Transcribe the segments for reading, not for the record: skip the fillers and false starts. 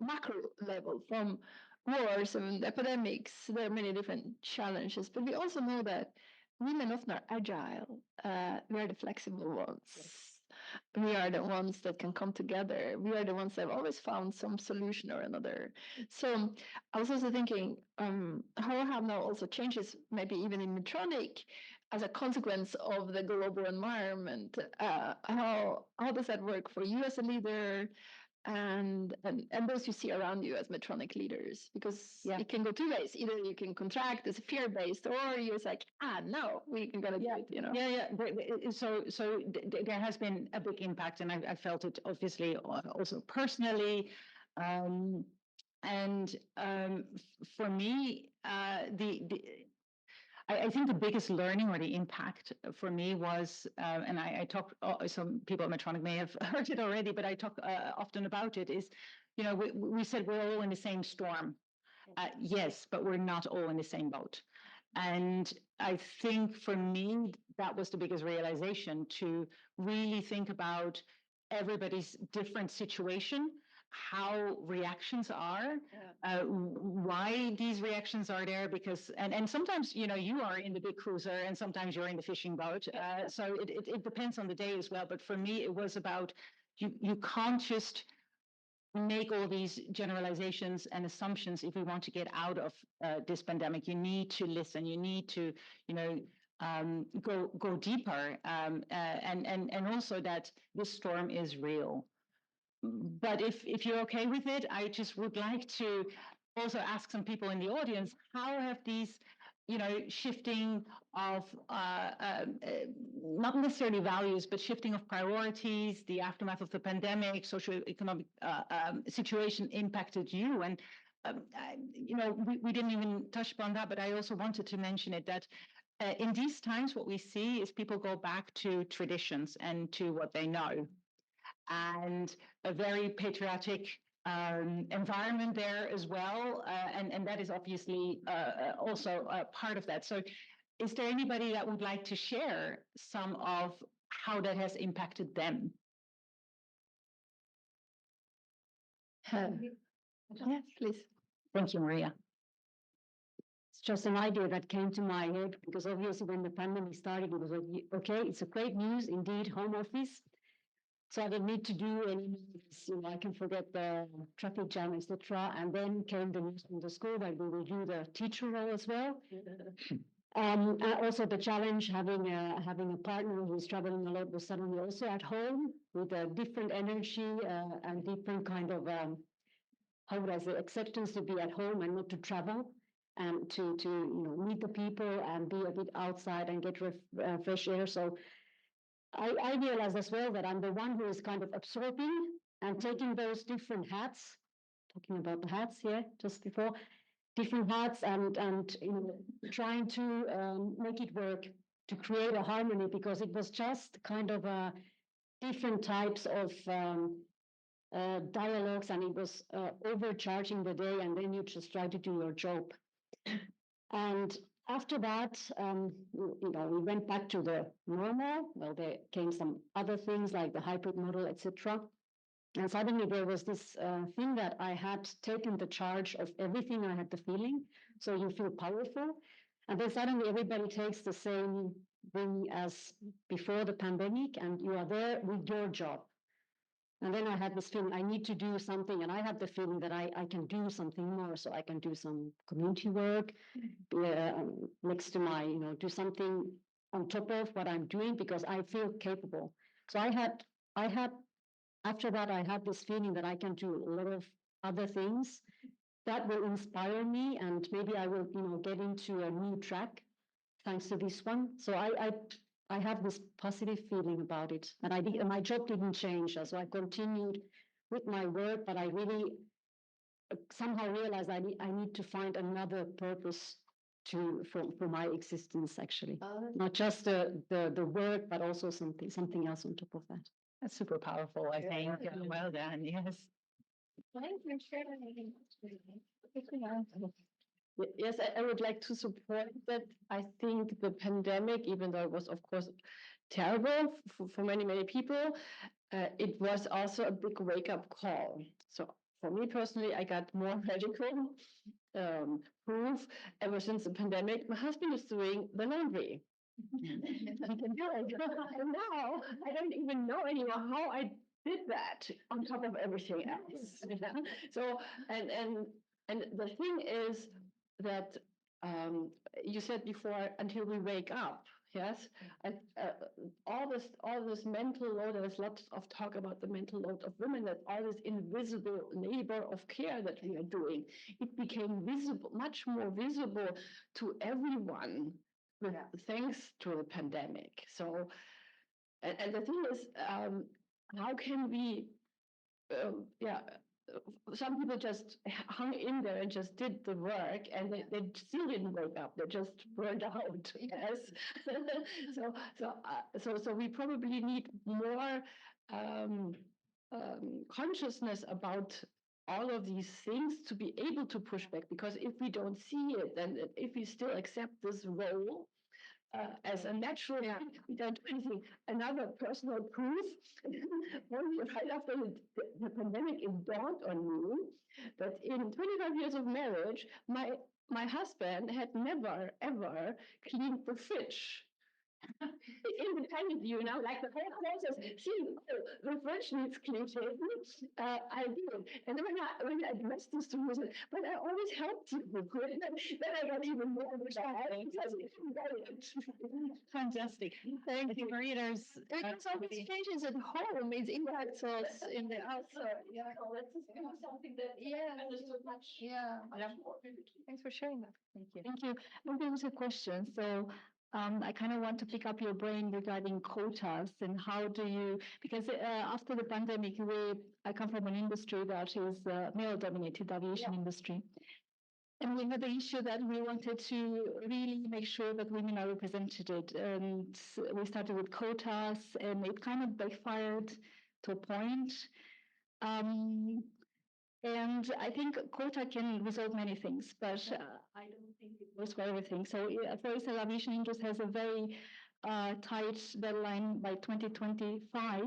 macro level, from wars and epidemics. There are many different challenges, but we also know that women often are agile. We are the flexible ones. Yes. We are the ones that can come together. We are the ones that have always found some solution or another. So I was also thinking, how have now also changes, maybe even in Medtronic, as a consequence of the global environment? How does that work for you as a leader? And those you see around you as Medtronic leaders, because it can go two ways. Either you can contract as fear-based, or you're like, no, we can gotta do it, you know. So there has been a big impact, and I felt it obviously also personally. For me, I think the biggest learning or the impact for me was, and I talk, some people at Medtronic may have heard it already, but I talk often about it, is, we said we're all in the same storm. Yes, but we're not all in the same boat. And I think for me, that was the biggest realization, to really think about everybody's different situation, how reactions are, why these reactions are there, because and sometimes you are in the big cruiser and sometimes you're in the fishing boat, so it depends on the day as well. But for me, it was about you can't just make all these generalizations and assumptions if we want to get out of this pandemic. You need to listen. You need to go deeper, and also that this storm is real. But if you're okay with it, I just would like to also ask some people in the audience, how have these, shifting of not necessarily values, but shifting of priorities, the aftermath of the pandemic, socioeconomic situation impacted you? And we didn't even touch upon that, but I also wanted to mention it, that in these times, what we see is people go back to traditions and to what they know. And a very patriotic environment there as well, and that is obviously also part of that. So is there anybody that would like to share some of how that has impacted them? Yes, please. Thank you, Maria. It's just an idea that came to my head, because obviously when the pandemic started, it was like, okay, it's a great news, indeed, home office. So I didn't need to do any, I can forget the traffic jam, etc. And then came the news from the school that we will do the teacher role as well. And also the challenge, having a partner who is traveling a lot, was suddenly also at home with a different energy and different kind of, how would I say, acceptance to be at home and not to travel, and to meet the people and be a bit outside and get fresh air. So I realize as well that I'm the one who is kind of absorbing and taking those different hats, talking about the hats here just before, different hats, and trying to make it work, to create a harmony, because it was just kind of different types of dialogues, and it was overcharging the day, and then you just try to do your job. And after that, we went back to the normal. Well, there came some other things like the hybrid model, etc. And suddenly there was this thing that I had taken the charge of everything. I had the feeling. So you feel powerful. And then suddenly everybody takes the same thing as before the pandemic, and you are there with your job. And then I had this feeling I need to do something, and I had the feeling that I can do something more. So I can do some community work next to my, do something on top of what I'm doing, because I feel capable. So I had, after that, I had this feeling that I can do a lot of other things that will inspire me, and maybe I will, get into a new track thanks to this one. So I have this positive feeling about it, and my job didn't change, so I continued with my work, but I really somehow realized I need to find another purpose for my existence, actually, not just the work, but also something else on top of that. That's super powerful, I think. Yeah. Well done. Yes. Yes, I would like to support that. I think the pandemic, even though it was, of course, terrible for many, many people, it was also a big wake-up call. So for me personally, I got more medical proof ever since the pandemic. My husband is doing the laundry. He can do it. And now I don't even know anymore how I did that on top of everything else. So and the thing is that you said before, until we wake up. Yes, and all this mental load. There's lots of talk about the mental load of women. That all this invisible labor of care that we are doing, it became visible, much more visible to everyone with, thanks to the pandemic. So, and the thing is, how can we, some people just hung in there and just did the work, and they still didn't wake up. They just burned out. Yes. So we probably need more consciousness about all of these things to be able to push back. Because if we don't see it, and if we still accept this role as a natural, we don't do anything. Another personal proof, only right after the pandemic, it dawned on me that in 25 years of marriage, my husband had never, ever cleaned the fridge. Independent, like the whole process. See, the fridge needs cleaning. I do. And then when I addressed this to him, I said, but I always helped you with it. Then I got even more Fantastic. Thank you, Maria. There's all these changes at home. It impacts us in the outside. Yeah. Let's do something that, Thanks for sharing that. Thank you. Thank you. Maybe there was a question. So I kind of want to pick up your brain regarding quotas and how do you, because after the pandemic, I come from an industry that is male-dominated, the aviation industry. And we had the issue that we wanted to really make sure that women are represented. And we started with quotas, and it kind of backfired to a point. And I think quota can resolve many things, but I don't think it works for everything. So, for instance, the aviation industry has a very tight deadline by 2025.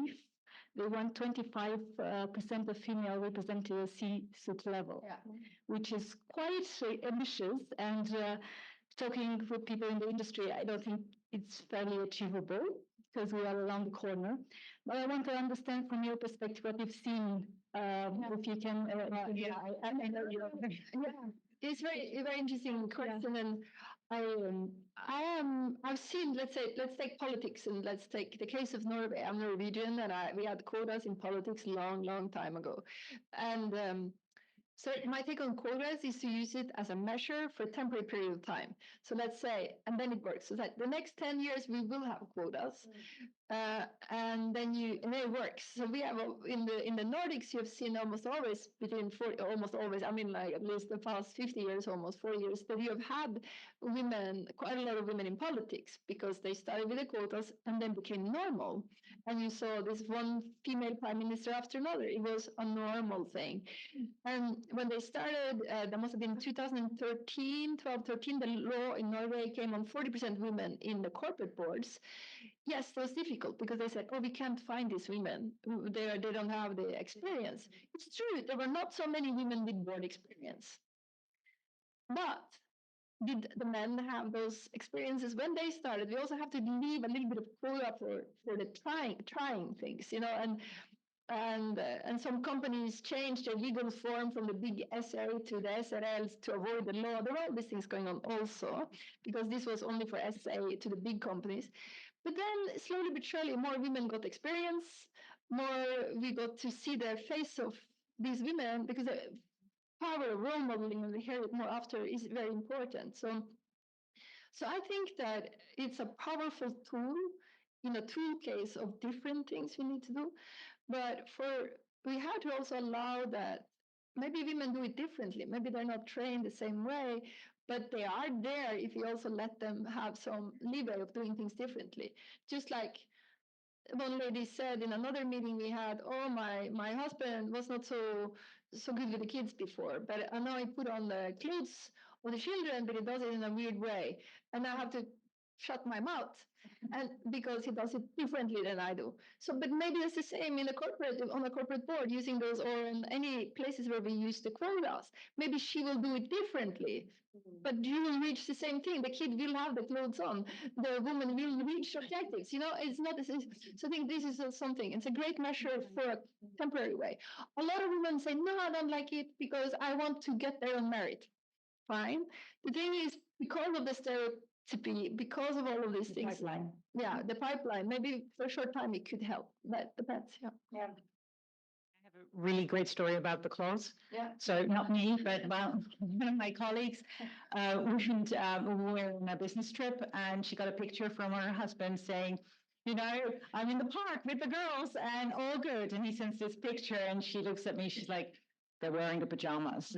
They want 25% of female represented at C-suite level, which is quite ambitious. And talking with people in the industry, I don't think it's fairly achievable because we are around the corner. But I want to understand from your perspective what you've seen. If you can, I know you. It's very interesting question, and I've seen. Let's take politics, and let's take the case of Norway. I'm Norwegian, and we had quotas in politics long time ago, and. So my take on quotas is to use it as a measure for a temporary period of time. So let's say, and then it works. So that the next 10 years we will have quotas, and then it works. So we have in the Nordics, you've seen almost always I mean, like at least the past 50 years, almost 4 years, that you have had women, quite a lot of women in politics, because they started with the quotas and then became normal. And you saw this one female prime minister after another. It was a normal thing. And when they started, that must have been 2013, 12, 13, the law in Norway came on 40% women in the corporate boards. Yes, it was difficult because they said, we can't find these women. They don't have the experience. It's true, there were not so many women with board experience. But did the men have those experiences when they started? We also have to leave a little bit of quota for the trying things, and some companies changed their legal form from the big SA to the SRLs to avoid the law. There were all these things going on also, because this was only for SA to the big companies. But then slowly but surely, more women got experience, more we got to see the face of these women, because the power of role modeling, and we hear it more after, is very important. So I think that it's a powerful tool in a tool case of different things we need to do. But we have to also allow that maybe women do it differently. Maybe they're not trained the same way, but they are there if you also let them have some leeway of doing things differently. Just like one lady said in another meeting we had, my husband was not so good with the kids before, but I know he put on the clothes of the children, but he does it in a weird way. And I have to shut my mouth, and because he does it differently than I do. So, but maybe it's the same in a corporate, on a corporate board using those, or in any places where we use the quotas. Maybe she will do it differently, but you will reach the same thing. The kid will have the clothes on. The woman will reach objectives. It's not. So I think this is something. It's a great measure for a temporary way. A lot of women say, "No, I don't like it because I want to get there on merit." Fine. The thing is, because of the stereotypy, because of all of these things, Pipeline. yeah, the pipeline. Maybe for a short time it could help. That depends. Yeah. Yeah. I have a really great story about the clothes. Yeah. So not me, but one of my colleagues we were on a business trip, and she got a picture from her husband saying, I'm in the park with the girls and all good. And he sends this picture, and she looks at me. She's like, they're wearing the pajamas.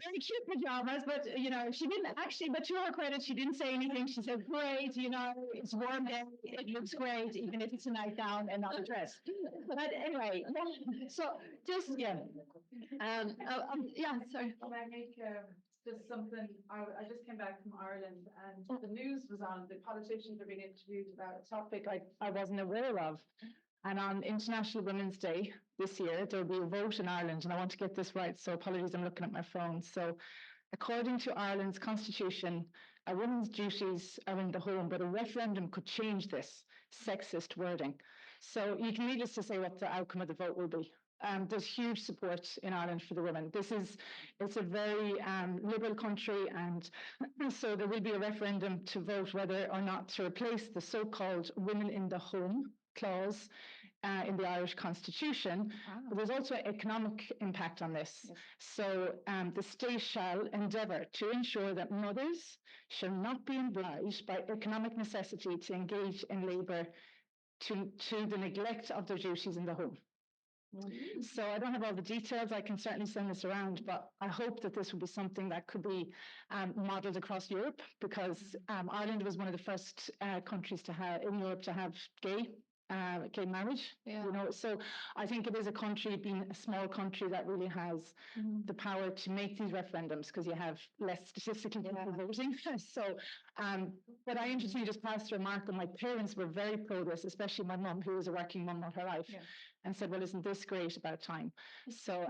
Very cute pajamas, but she didn't actually, but to her credit, she didn't say anything. She said, great, it's warm day, it looks great, even if it's a nightgown and not a dress. But anyway, so just, yeah. Sorry. Can I make just something? I just came back from Ireland, and the news was on. The politicians are being interviewed about a topic I wasn't aware of. And on International Women's Day this year, there will be a vote in Ireland, and I want to get this right, so apologies, I'm looking at my phone. So according to Ireland's constitution, a woman's duties are in the home, but a referendum could change this sexist wording. So you can read this to say what the outcome of the vote will be. There's huge support in Ireland for the women. It's a very liberal country, and so there will be a referendum to vote whether or not to replace the so-called women in the home clause in the Irish constitution. But there's also economic impact on this. Yes. So the state shall endeavour to ensure that mothers shall not be obliged by economic necessity to engage in labour to the neglect of their duties in the home. Mm-hmm. So I don't have all the details. I can certainly send this around, but I hope that this will be something that could be modelled across Europe, because Ireland was one of the first countries in Europe to have gay marriage. Yeah. So I think it is a country, being a small country, that really has the power to make these referendums, because you have less statistically people voting. So, but I interestingly just passed through a mark, and my parents were very pro this, especially my mum, who was a working mum all her life. Yeah. And said, well, isn't this great, about time? So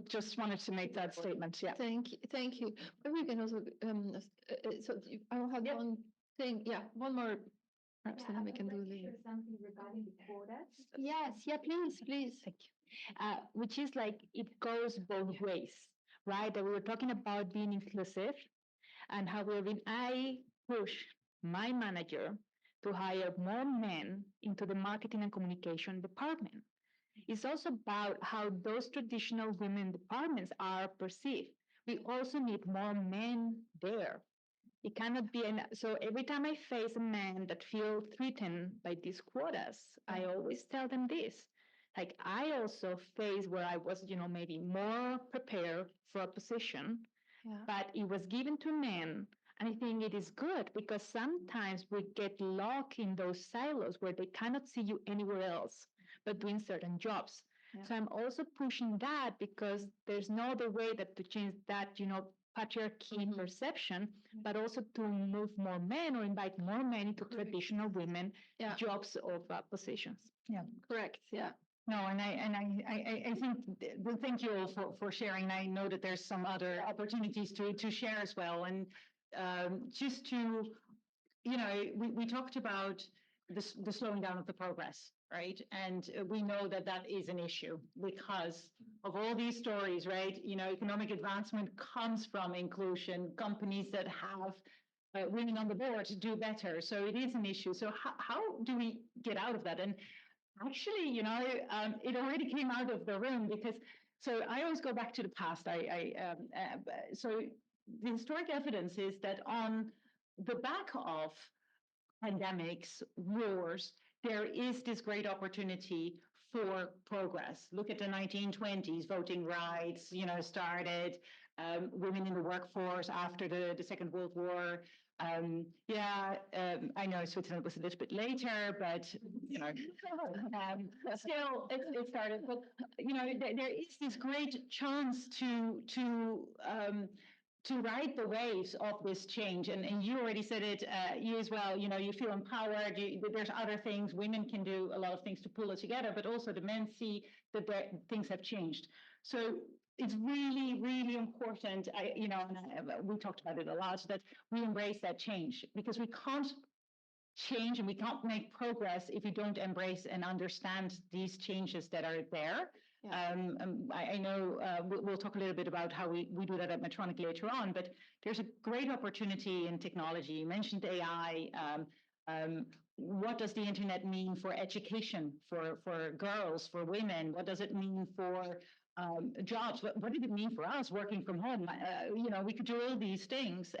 just wanted to make that statement. Yeah. Thank you. But we can also, so I'll have one thing. Yeah, one more. Perhaps then we can do later. Something regarding the quotas. Yes, please. Thank you. Which is like, it goes both ways, right? That we were talking about being inclusive, and how I push my manager to hire more men into the marketing and communication department. It's also about how those traditional women departments are perceived. We also need more men there. It cannot be so every time I face a man that feels threatened by these quotas, I always tell them this. Like, I also face where I was, maybe more prepared for a position, but it was given to men. And I think it is good, because sometimes we get locked in those silos where they cannot see you anywhere else but doing certain jobs. Yeah. So I'm also pushing that, because there's no other way that to change that, patriarchy perception, but also to move more men or invite more men into traditional women jobs of positions. Yeah, correct. Yeah. No, and I think thank you all for sharing. I know that there's some other opportunities to share as well, and just to, we talked about the slowing down of the progress, right? And we know that is an issue because of all these stories, right? Economic advancement comes from inclusion. Companies that have women on the board do better. So it is an issue. So how do we get out of that? And actually, it already came out of the room, because so I always go back to the past. So the historic evidence is that on the back of pandemics, wars, there is this great opportunity for progress. Look at the 1920s, voting rights, started, women in the workforce after the Second World War. I know Switzerland was a little bit later, but, still it started. But, there is this great chance to to ride the waves of this change. And you already said it, you as well, you feel empowered, there's other things, women can do a lot of things to pull it together, but also the men see that things have changed. So it's really, really important, we talked about it a lot, that we embrace that change, because we can't change and we can't make progress if we don't embrace and understand these changes that are there. Yeah. I know we'll talk a little bit about how we do that at Medtronic later on, but there's a great opportunity in technology. You mentioned AI. What does the internet mean for education, for girls, for women? What does it mean for jobs? What did it mean for us working from home? We could do all these things,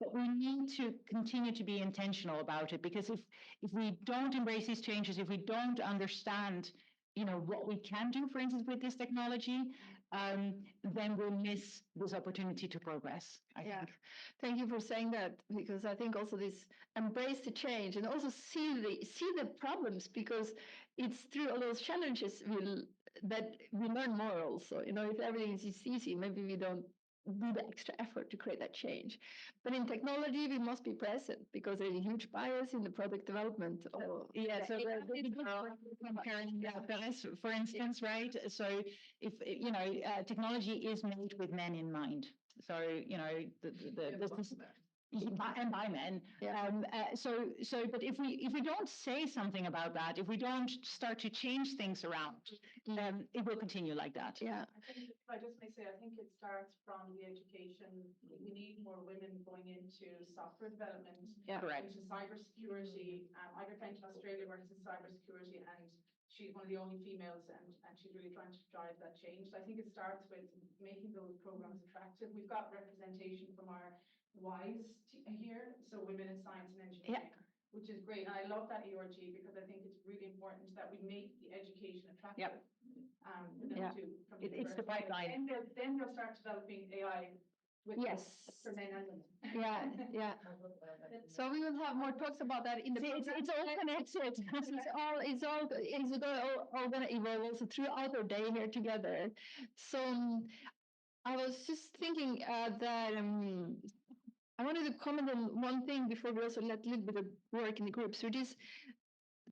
but we need to continue to be intentional about it, because if we don't embrace these changes, if we don't understand what we can do, for instance, with this technology, then we'll miss this opportunity to progress, I think. Thank you for saying that, because I think also this embrace the change and also see the problems, because it's through all those challenges that we learn more also. If everything is easy, maybe we don't do the extra effort to create that change. But in technology, we must be present, because there's a huge bias in the product development. So comparing Perez, for instance, right? So if technology is made with men in mind. So and by men. Yeah. But if we don't say something about that, if we don't start to change things around, it will continue like that. Yeah. I just may say, I think it starts from the education. We need more women going into software development, into cybersecurity. I got a friend in Australia works in cybersecurity, and she's one of the only females, and she's really trying to drive that change. So I think it starts with making those programs attractive. We've got representation from our WISE here, so Women in Science and Engineering, which is great. And I love that ERG, because I think it's really important that we make the education attractive. It's the pipeline. And then they'll start developing AI with for men and women. Yeah. So we will have more talks about that in the it's all connected. it's all going to evolve also throughout our day here together. So I was just thinking that I wanted to comment on one thing before we also let a little bit of work in the groups, which is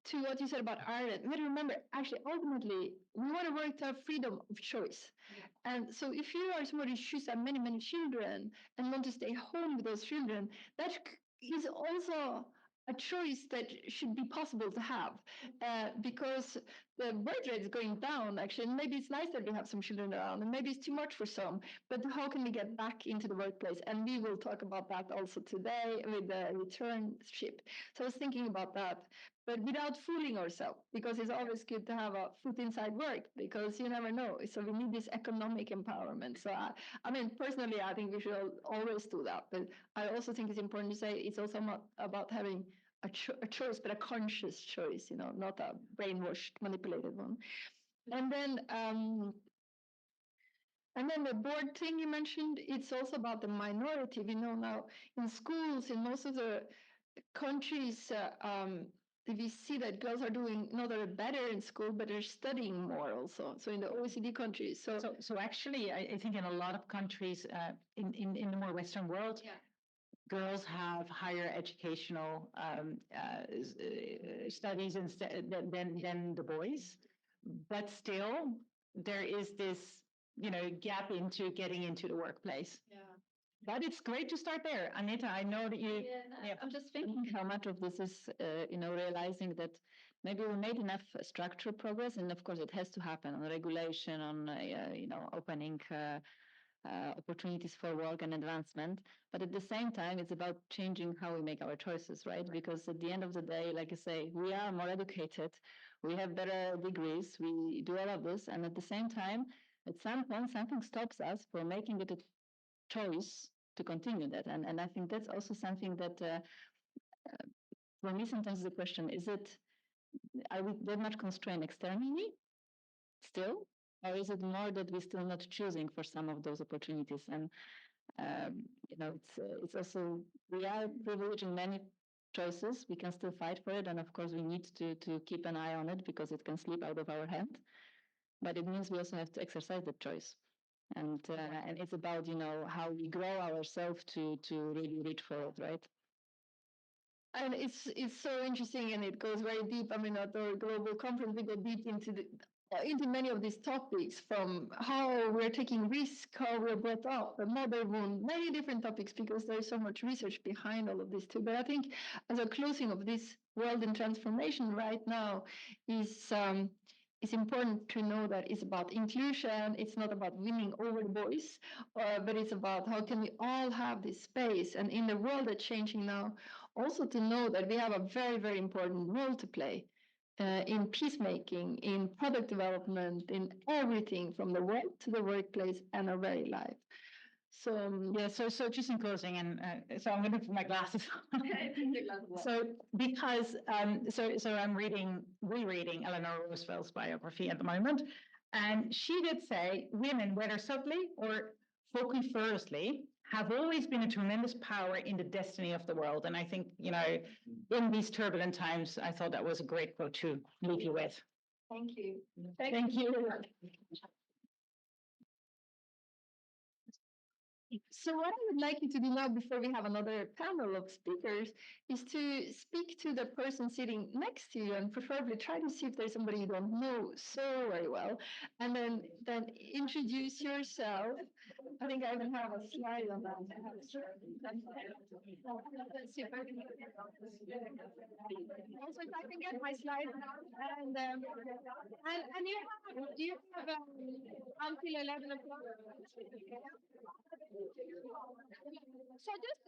to what you said about Ireland. We have to remember, actually, ultimately, we want to work to have freedom of choice. Yeah. And so if you are somebody who chooses to have many, many children and want to stay home with those children, that is also a choice that should be possible to have, because the birth rate is going down, actually. And maybe it's nice that we have some children around, and maybe it's too much for some, but how can we get back into the workplace? And we will talk about that also today with the returnship. So I was thinking about that, but without fooling ourselves, because it's always good to have a foot inside work, because you never know. So we need this economic empowerment. So I mean, personally, I think we should always do that. But I also think it's important to say it's also not about having a choice, but a conscious choice, not a brainwashed, manipulated one. And then the board thing you mentioned, it's also about the minority. We know now in schools, in most of the countries, we see that girls are doing not only better in school, but they're studying more also. So in the OECD countries. So actually, I think in a lot of countries in the more Western world, girls have higher educational studies than the boys, but still there is this gap into getting into the workplace. Yeah. But it's great to start there. Anita, I know that you... I'm just thinking how much of this is, realizing that maybe we made enough structural progress, and of course it has to happen on regulation, on, opening opportunities for work and advancement. But at the same time, it's about changing how we make our choices, right? Because at the end of the day, like I say, we are more educated, we have better degrees, we do all of this, and at the same time, at some point, something stops us from making it a choice to continue that. And I think that's also something that, for me, sometimes the question, are we that much constrained externally still? Or is it more that we're still not choosing for some of those opportunities? And, it's also, we are privileging many choices. We can still fight for it. And of course, we need to keep an eye on it, because it can slip out of our hand. But it means we also have to exercise that choice. And it's about, how we grow ourselves to really reach for it, right? And it's so interesting, and it goes very deep. I mean, at our global conference, we go deep into many of these topics, from how we're taking risk, how we're brought up, the mother wound, many different topics, because there's so much research behind all of this too. But I think as a closing of this world in transformation right now is it's important to know that it's about inclusion. It's not about winning over the boys, but it's about how can we all have this space. And in the world that's changing now, also to know that we have a very, very important role to play in peacemaking, in product development, in everything from the work to the workplace and our very life. So yeah, so just in closing, and so I'm going to put my glasses on. So because so I'm rereading Eleanor Roosevelt's biography at the moment, and she did say women, whether subtly or vociferously, have always been a tremendous power in the destiny of the world. And I think, in these turbulent times, I thought that was a great quote to leave you with. thank you. Thank you. So what I would like you to do now, before we have another panel of speakers, is to speak to the person sitting next to you, and preferably try to see if there's somebody you don't know so very well, and then introduce yourself. I think I even have a slide on that. Let's see if I can also, if I can get my slide, and you have until 11 o'clock. So just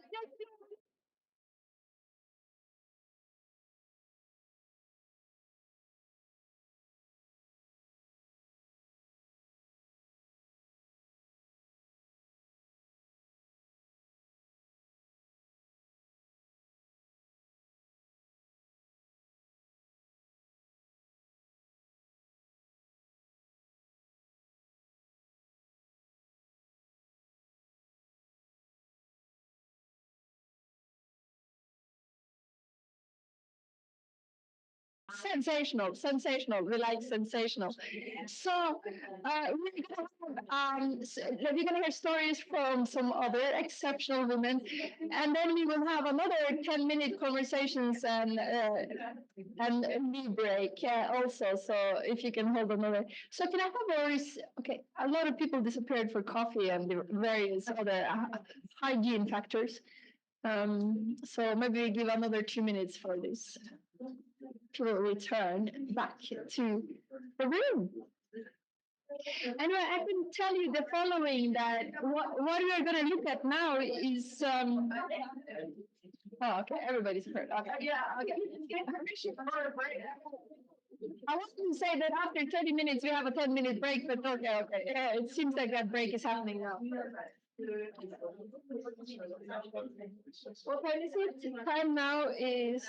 sensational, sensational. We like sensational. So we're gonna hear stories from some other exceptional women, and then we will have another 10-minute conversations and knee break also. So if you can hold another. So can I have ours? Okay, a lot of people disappeared for coffee and the various other hygiene factors. So maybe we give another 2 minutes for this to return back to the room. Anyway, I can tell you the following, that what we are going to look at now is oh, okay, everybody's heard. Okay. Yeah, okay. I wanted to say that after 30 minutes we have a 10-minute break, but okay. Yeah, it seems like that break is happening now. What time is it? Time now is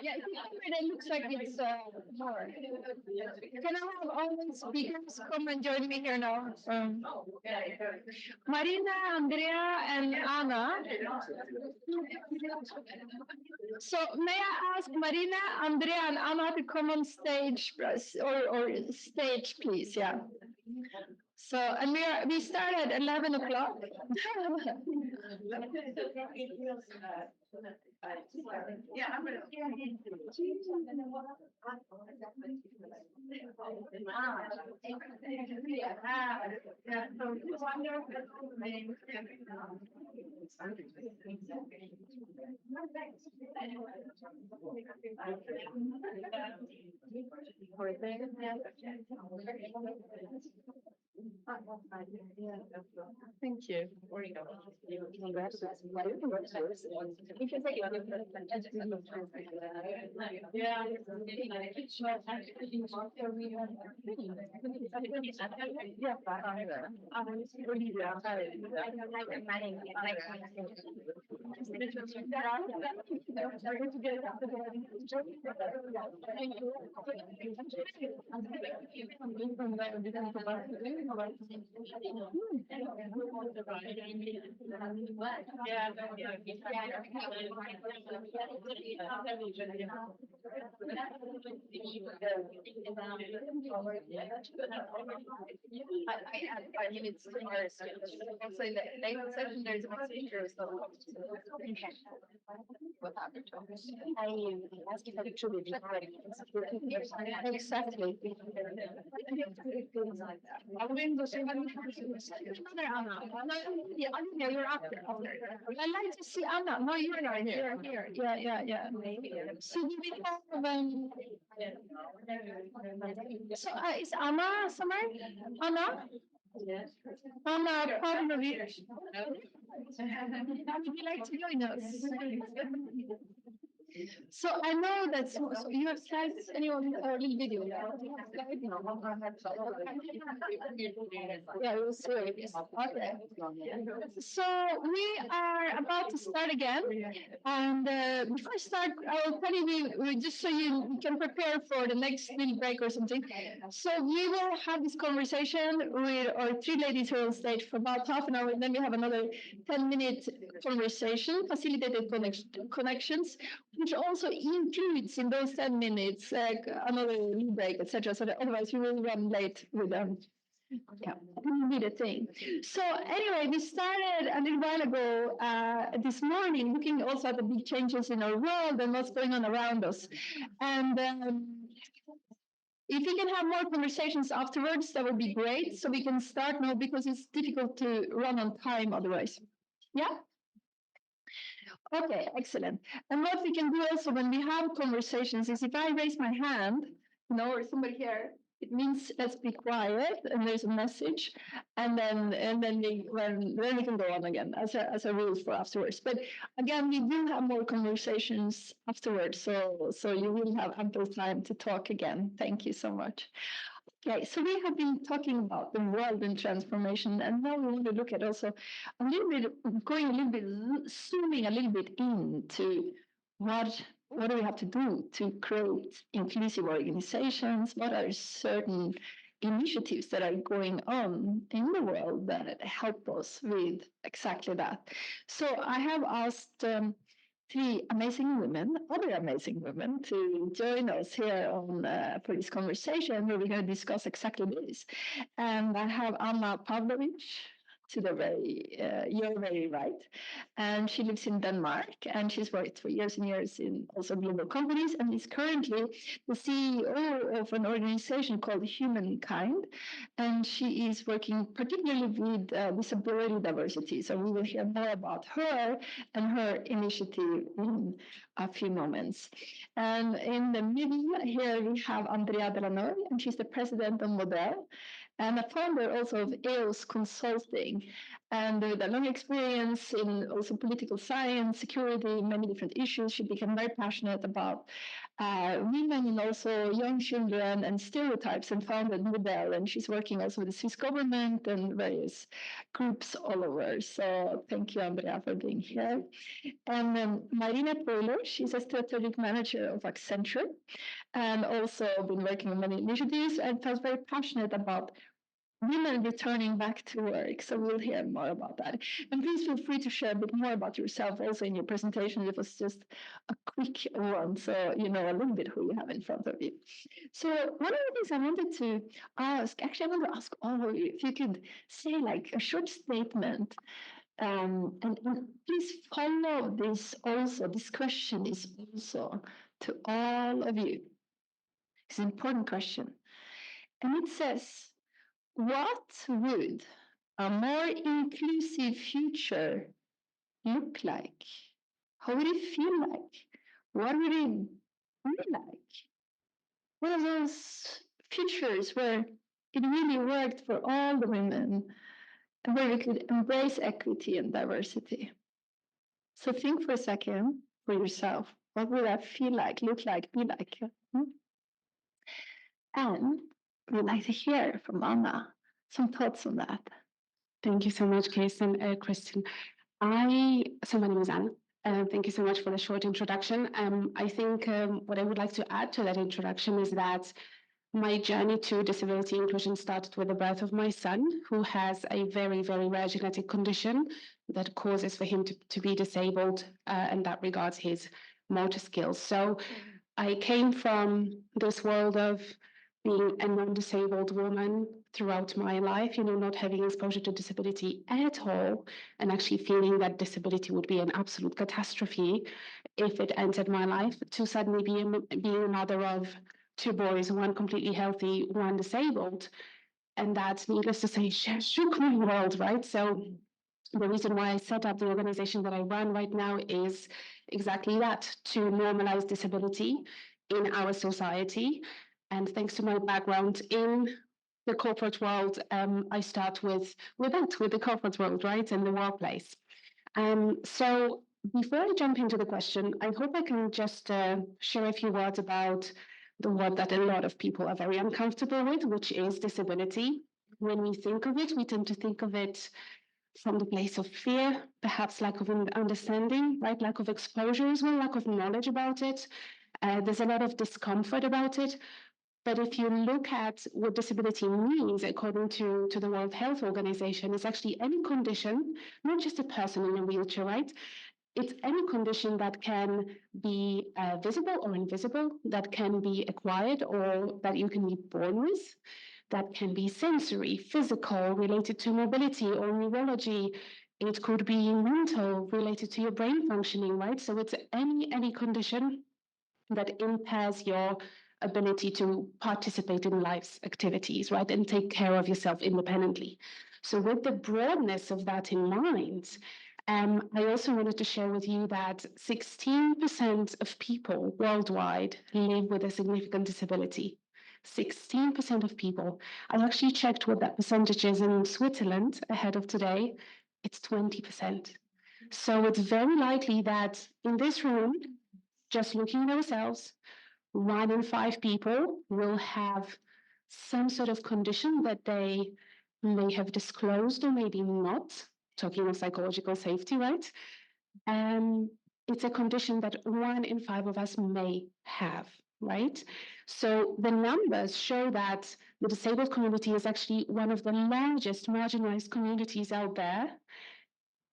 yeah, it looks like it's more. Can I have all the speakers come and join me here now? Marina, Andrea, and Anna. So may I ask Marina, Andrea, and Anna to come on stage, or stage, please? Yeah. So, and we start at 11 o'clock. Yeah, I'm gonna. Thank you. I mean, it's also in the next session, there's one speaker, so. What happened to us? I asked if I could truly be ready. Exactly. Yeah, you're up there. I'd like to see Anna. No, you're not here. You're here. Yeah. So do we have so is Anna somewhere? Anna? Anna, probably. Would you like to join us? So I know that so you have slides, anyone, a little video. Yeah, we'll see. Okay. So we are about to start again. And before I start, I will tell you, just so you can prepare for the next little break or something. So we will have this conversation with our three ladies here on stage for about half an hour, and then we have another 10-minute conversation, facilitated connections, which also includes in those 10 minutes another break, etc. So that otherwise we will run late with them. Yeah, be the thing. So anyway, we started a little while ago this morning, looking also at the big changes in our world and what's going on around us. And if we can have more conversations afterwards, that would be great. So we can start now because it's difficult to run on time otherwise. Yeah? Okay, excellent. And what we can do also when we have conversations is if I raise my hand, or somebody here, it means let's be quiet and there's a message, and then we can go on again as a rule for afterwards. But again, we will have more conversations afterwards, so you will have ample time to talk again. Thank you so much. Okay, so we have been talking about the world in transformation, and now we want to look at also a little bit, zooming a little bit into what do we have to do to create inclusive organizations? What are certain initiatives that are going on in the world that help us with exactly that? So I have asked three other amazing women, to join us here on for this conversation where we're going to discuss exactly this. And I have Anna Pavlovich to the you're very right. And she lives in Denmark, and she's worked for years and years in also global companies, and is currently the CEO of an organization called Humankind. And she is working particularly with disability diversity. So we will hear more about her and her initiative in a few moments. And in the middle here we have Andrea Delanoy, and she's the president of Model, and a founder also of EOS Consulting, and with a long experience in also political science, security, many different issues. She became very passionate about women and also young children and stereotypes, and founded Model. And she's working also with the Swiss government and various groups all over. So thank you, Andrea, for being here. And Marina Poiler, she's a strategic manager of Accenture, and also been working on many initiatives, and feels very passionate about women returning back to work. So we'll hear more about that. And please feel free to share a bit more about yourself also in your presentation. It was just a quick one, so you know a little bit who you have in front of you. So one of the things I wanted to ask, actually I want to ask all of you, if you could say like a short statement, and please follow this also. This question is also to all of you. It's an important question. And it says, what would a more inclusive future look like? How would it feel like? What would it be like? One of those futures where it really worked for all the women and where we could embrace equity and diversity. So think for a second for yourself. What would that feel like, look like, be like? And we'd like to hear from Anna some thoughts on that. Thank you so much, Kirsten. So my name is Anna. Thank you so much for the short introduction. I think what I would like to add to that introduction is that My journey to disability inclusion started with the birth of my son, who has a very, very rare genetic condition that causes for him to be disabled, and that regards his motor skills. So I came from this world of being a non-disabled woman throughout my life, not having exposure to disability at all, and actually feeling that disability would be an absolute catastrophe if it entered my life, to suddenly being a mother of two boys, one completely healthy, one disabled. And that, needless to say, shook my world, right? So the reason why I set up the organization that I run right now is exactly that, to normalize disability in our society. And thanks to my background in the corporate world, I start with the corporate world, right, and the workplace. So before I jump into the question, I hope I can just share a few words about the word that a lot of people are very uncomfortable with, which is disability. When we think of it, we tend to think of it from the place of fear, perhaps lack of understanding, right? Lack of exposure as well, lack of knowledge about it. There's a lot of discomfort about it. But if you look at what disability means, according to the World Health Organization, it's actually any condition, not just a person in a wheelchair, right? It's any condition that can be visible or invisible, that can be acquired or that you can be born with, that can be sensory, physical, related to mobility or neurology. It could be mental, related to your brain functioning, right? So it's any condition that impairs your ability to participate in life's activities, right? And take care of yourself independently. So with the broadness of that in mind, I also wanted to share with you that 16% of people worldwide live with a significant disability. 16% of people. I actually checked what that percentage is in Switzerland ahead of today. It's 20%. So it's very likely that in this room, just looking at ourselves, 1 in 5 people will have some sort of condition that they may have disclosed or maybe not, talking of psychological safety, right? It's a condition that 1 in 5 of us may have, right? So the numbers show that the disabled community is actually one of the largest marginalized communities out there,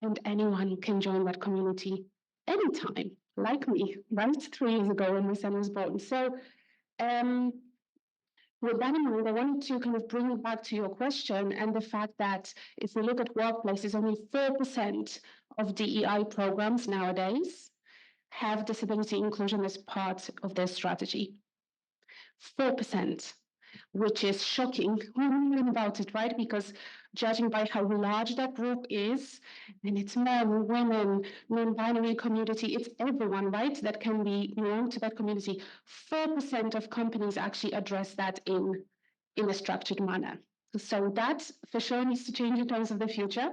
and anyone can join that community anytime, like me, right? 3 years ago when my son was born. So with that in mind, I wanted to kind of bring it back to your question and the fact that if we look at workplaces, only 4% of DEI programs nowadays have disability inclusion as part of their strategy. 4%, which is shocking when we learn about it, right? Because judging by how large that group is, and it's men, women, non-binary community, it's everyone, right, that can belong to that community. 4% of companies actually address that in a structured manner. So that for sure needs to change in terms of the future.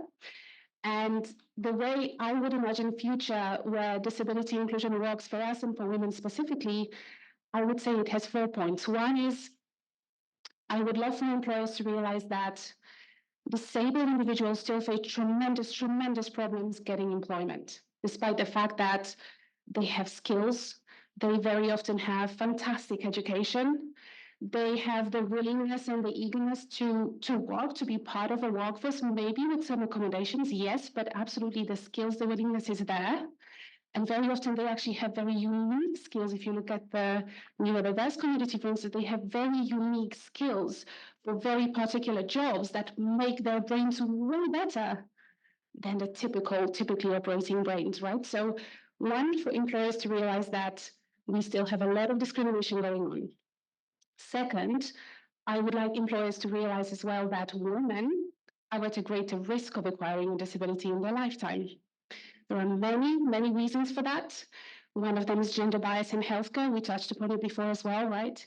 And the way I would imagine future where disability inclusion works for us and for women specifically, I would say it has 4 points. One is, I would love for employers to realize that disabled individuals still face tremendous problems getting employment, despite the fact that they have skills, they very often have fantastic education, they have the willingness and the eagerness to work, to be part of a workforce, maybe with some accommodations, yes, but absolutely the skills, the willingness is there. And very often they actually have very unique skills. If you look at the neurodiverse community, for instance, they have very unique skills for very particular jobs that make their brains way better than the typically operating brains, right? So one, for employers to realize that we still have a lot of discrimination going on. Second, I would like employers to realize as well that women are at a greater risk of acquiring a disability in their lifetime. There are many reasons for that. One of them is gender bias in healthcare. We touched upon it before as well, right?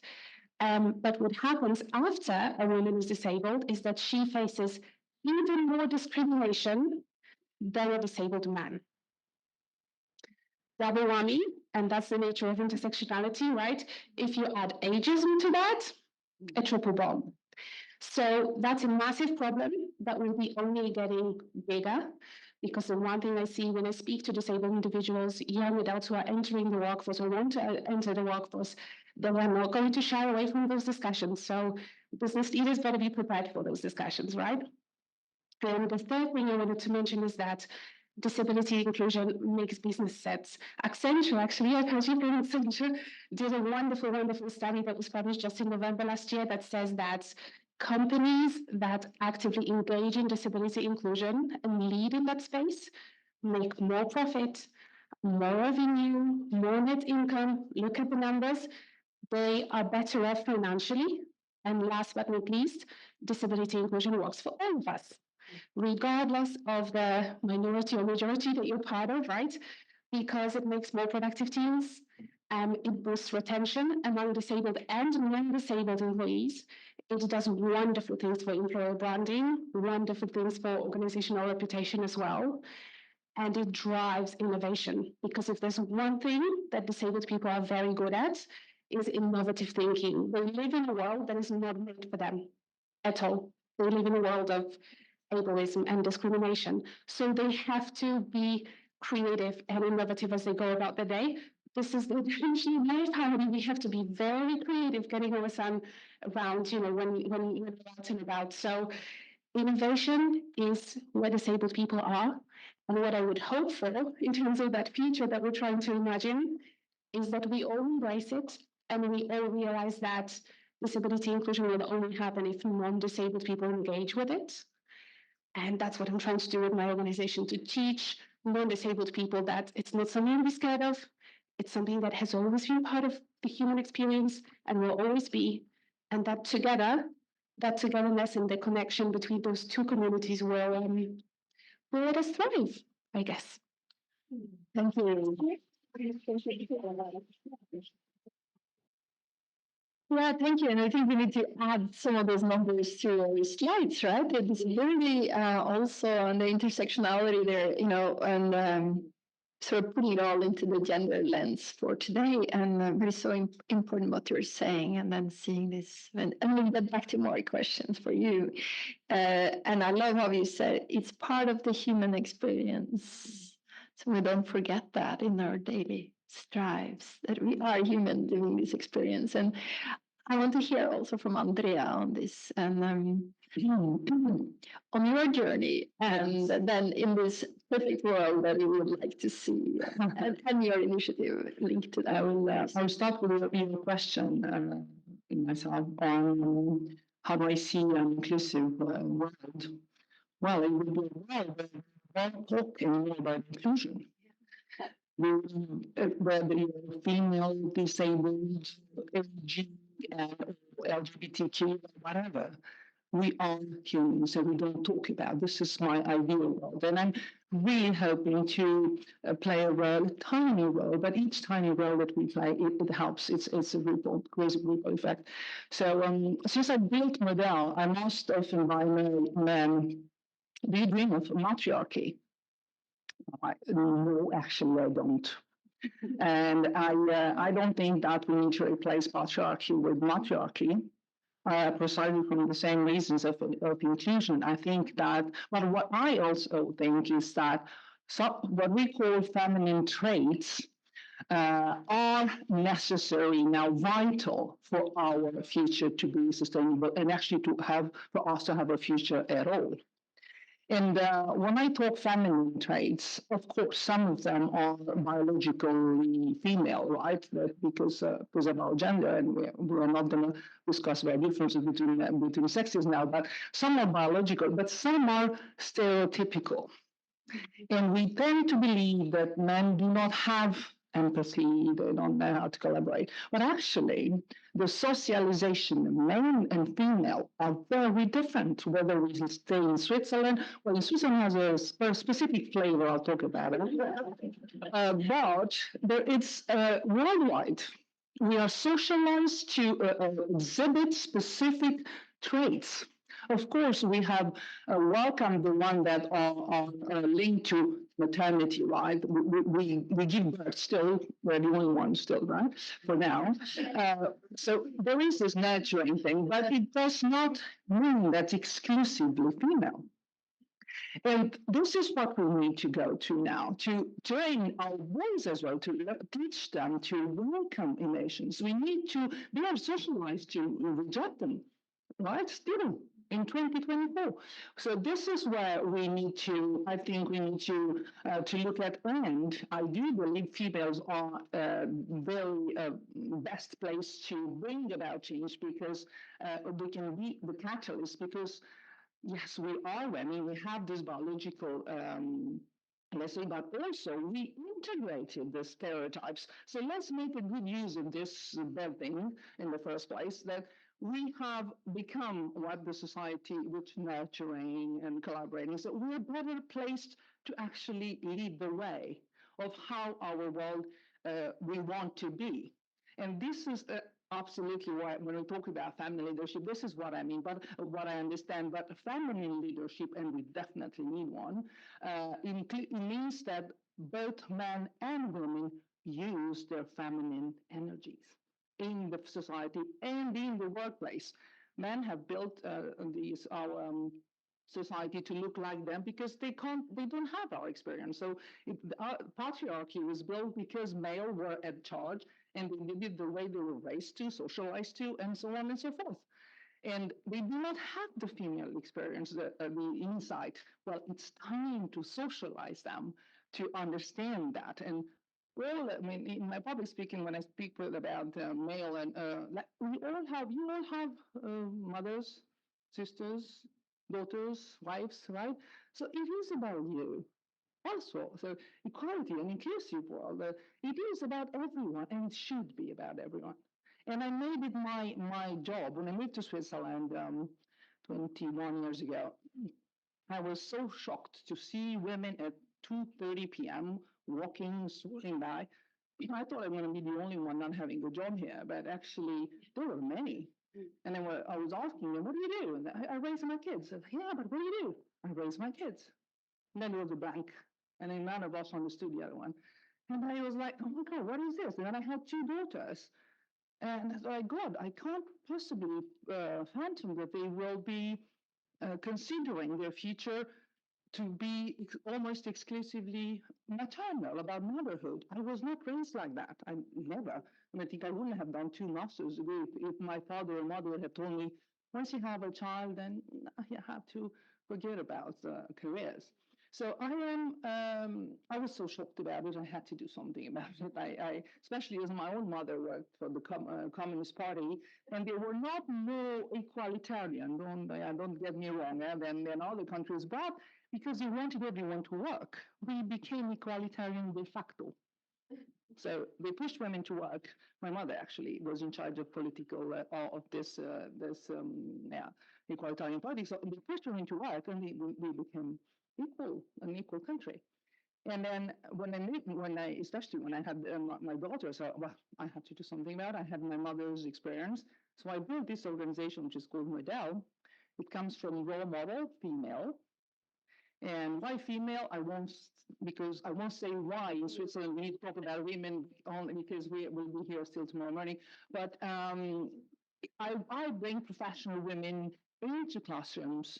But what happens after a woman is disabled is that she faces even more discrimination than a disabled man. Double whammy, and that's the nature of intersectionality, right? If you add ageism to that, a triple bomb. So that's a massive problem that will be only getting bigger, because the one thing I see when I speak to disabled individuals, young adults who are entering the workforce or want to enter the workforce, they are not going to shy away from those discussions. So business leaders better be prepared for those discussions, right? And the third thing I wanted to mention is that disability inclusion makes business sense. Accenture, actually, I heard you from Accenture, did a wonderful, wonderful study that was published just in November last year that says that companies that actively engage in disability inclusion and lead in that space make more profit, more revenue, more net income. Look at the numbers. They are better off financially. And last but not least, disability inclusion works for all of us, regardless of the minority or majority that you're part of, right? Because it makes more productive teams, it boosts retention among disabled and non-disabled employees. It does wonderful things for employer branding, wonderful things for organizational reputation as well. And it drives innovation, because if there's one thing that disabled people are very good at, is innovative thinking. They live in a world that is not made for them at all. They live in a world of ableism and discrimination. So they have to be creative and innovative as they go about the day. This is the definition of life, Harmony. We have to be very creative getting our son around, when we're out and about. So innovation is where disabled people are. And what I would hope for in terms of that future that we're trying to imagine is that we all embrace it and we all realize that disability inclusion will only happen if non-disabled people engage with it. And that's what I'm trying to do with my organization, to teach non-disabled people that it's not something to be scared of. It's something that has always been part of the human experience and will always be. And that togetherness and the connection between those two communities will let us thrive, I guess. Thank you. Yeah, thank you. And I think we need to add some of those numbers to our slides, right? The disability also and the intersectionality there, and sort of putting it all into the gender lens for today. And it's so important what you're saying, and then seeing this. And we'll get back to more questions for you. And I love how you said it's part of the human experience. So we don't forget that in our daily strives, that we are human doing this experience. And I want to hear also from Andrea on this and on your journey, and then in this perfect world that you would like to see, and your initiative linked to that. I'll start with your question myself on how do I see an inclusive world. Well, it would be a world where we're talking more about inclusion. Whether you're female, disabled, LGBTQ, whatever, we are humans, and we don't talk about. This is my ideal world, and I'm really hoping to play a role, a tiny role, but each tiny role that we play, it helps. It's a crazy ripple effect. So since I built Model, I'm asked often by men, do you dream of matriarchy? No, actually, I don't. And I don't think that we need to replace patriarchy with matriarchy, precisely from the same reasons of inclusion. I think that, but what I also think is that what we call feminine traits are necessary now, vital for our future to be sustainable, and actually for us to have a future at all. And when I talk feminine traits, of course, some of them are biologically female, right? Because of our gender, and we're not going to discuss the differences between sexes now, but some are biological, but some are stereotypical. And we tend to believe that men do not have empathy, they don't know how to collaborate. But actually, the socialization of men and female are very different, whether we stay in Switzerland. Well, in Switzerland has a specific flavor, I'll talk about it. But it's worldwide. We are socialized to exhibit specific traits. Of course, we have welcomed the one that are linked to maternity, right? We give birth still, we're the only ones still, right? For now. So there is this nurturing thing, but it does not mean that's exclusively female. And this is what we need to go to now, to train our boys as well, to teach them to welcome emotions. We need to be socialized to reject them, right? Still in 2024. So this is where we need to, I think we need to look at, and I do believe females are very best placed to bring about change because we can be the catalyst because yes, we are women. We have this biological, let's say, but also we integrated the stereotypes. So let's make a good use of this bad thing in the first place that we have become what the society with nurturing and collaborating. So we're better placed to actually lead the way of how our world we want to be. And this is absolutely why when we talk about family leadership, this is what I mean, but what I understand. But feminine leadership, and we definitely need one, it means that both men and women use their feminine energies in the society and in the workplace. Men have built these our society to look like them because they don't have our experience. So our patriarchy was built because male were at charge and they did it the way they were raised to, socialized to, and so on and so forth. And they do not have the female experience, the insight. Well, it's time to socialize them to understand that. And well, I mean, in my public speaking, when I speak about male and you all have mothers, sisters, daughters, wives, right? So it is about you also. So equality and inclusive world, it is about everyone and it should be about everyone. And I made it my job when I moved to Switzerland 21 years ago. I was so shocked to see women at 2:30 p.m. walking, strolling by. I thought I'm going to be the only one not having a job here, but actually there were many. And then I was asking them, "What do you do?" And I raise my kids. I said, "Yeah, but what do you do?" I raise my kids. And then there was a blank, and then none of us understood the other one. And I was like, "Oh my God, what is this?" And then I had two daughters. And I was like, God, I can't possibly fathom that they will be considering their future to be almost exclusively maternal about motherhood. I was not raised like that. I never. And I think I wouldn't have done two master's degree if my father or mother had told me, once you have a child, then you have to forget about careers. So I was so shocked about it. I had to do something about it. Especially as my own mother worked for the Communist Party, and they were not more equalitarian. Don't get me wrong, than other countries, but because they wanted everyone to work, we became equalitarian de facto. So they pushed women to work. My mother actually was in charge of political of this equalitarian party. So they pushed women to work, and we became an equal country. And then especially when I had my daughter, so well, I had to do something about it. I had my mother's experience, so I built this organization which is called Model. It comes from role model female, and why female? Because I won't say why in Switzerland. We need to talk about women only because we will be here still tomorrow morning. But I bring professional women into classrooms,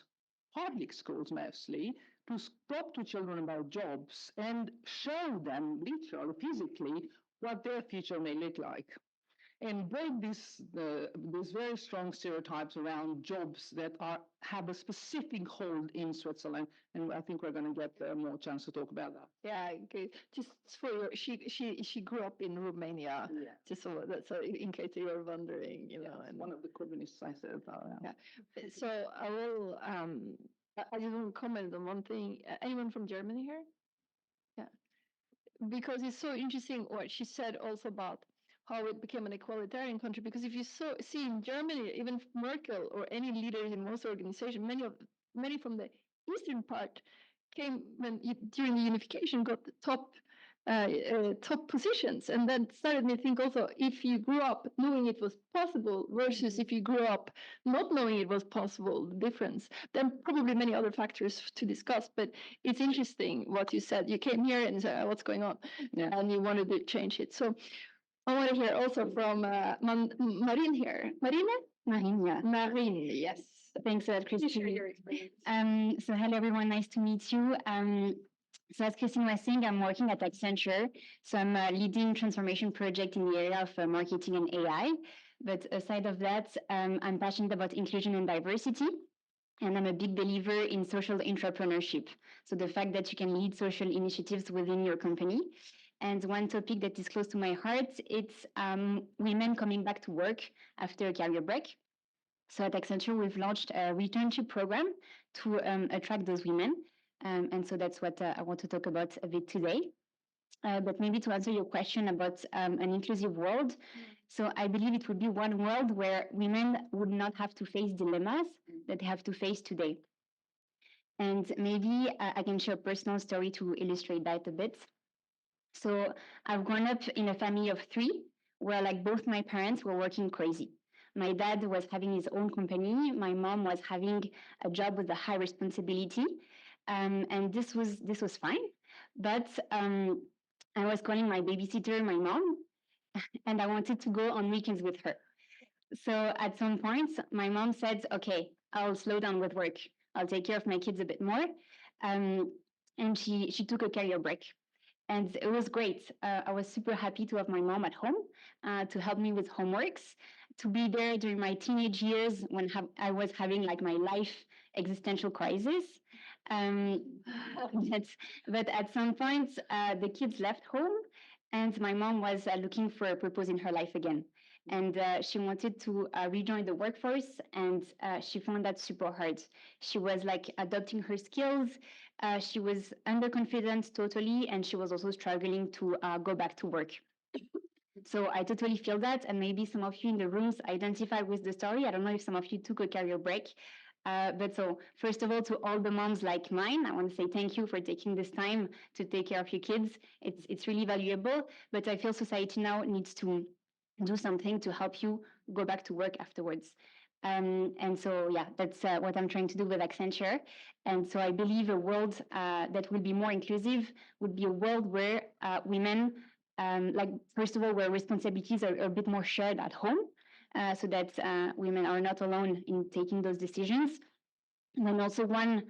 public schools mostly, to talk to children about jobs and show them literally, physically, what their future may look like and break these very strong stereotypes around jobs that have a specific hold in Switzerland, and I think we're going to get more chance to talk about that. Yeah, okay. Just for your, she grew up in Romania. Yeah. Just so in case you were wondering, you know, and one of the communists I said. Yeah. So I will. I just want to comment on one thing. Anyone from Germany here? Yeah, because it's so interesting what she said also about how it became an equalitarian country. Because if you see in Germany, even Merkel or any leaders in most organizations, many from the eastern part came during the unification, got the top positions, and then started me to think also if you grew up knowing it was possible versus if you grew up not knowing it was possible, the difference. Then probably many other factors to discuss, but it's interesting what you said. You came here and said, "What's going on?" Yeah. And you wanted to change it. So I want to hear also from Marine here. Marine? Marine, yeah. Marine, yes. Thanks a lot, Please share Christine. your experience. So hello everyone, nice to meet you. So as Christine was saying, I'm working at Accenture. So I'm leading transformation project in the area of marketing and AI. But aside of that, I'm passionate about inclusion and diversity. And I'm a big believer in social entrepreneurship. So the fact that you can lead social initiatives within your company. And one topic that is close to my heart, it's women coming back to work after a career break. So at Accenture, we've launched a returnship program to attract those women. And so that's what I want to talk about a bit today. But maybe to answer your question about an inclusive world, so I believe it would be one world where women would not have to face dilemmas that they have to face today. And maybe I can share a personal story to illustrate that a bit. So I've grown up in a family of three where like both my parents were working crazy. My dad was having his own company. My mom was having a job with a high responsibility. And this was fine. But I was calling my babysitter my mom, and I wanted to go on weekends with her. So at some point, my mom said, okay, I'll slow down with work. I'll take care of my kids a bit more. And she took a career break. And it was great. I was super happy to have my mom at home to help me with homeworks, to be there during my teenage years when I was having like my life existential crisis. But at some point, the kids left home, and my mom was looking for a purpose in her life again. And she wanted to rejoin the workforce, and she found that super hard. She was like adopting her skills. She was underconfident totally, and she was also struggling to go back to work. So I totally feel that, and maybe some of you in the rooms identify with the story. I don't know if some of you took a career break. But so, first of all, to all the moms like mine, I want to say thank you for taking this time to take care of your kids. It's really valuable, but I feel society now needs to do something to help you go back to work afterwards. And so, yeah, that's what I'm trying to do with Accenture. And so I believe a world that will be more inclusive would be a world where women, like, first of all, where responsibilities are a bit more shared at home, so that women are not alone in taking those decisions. And then also one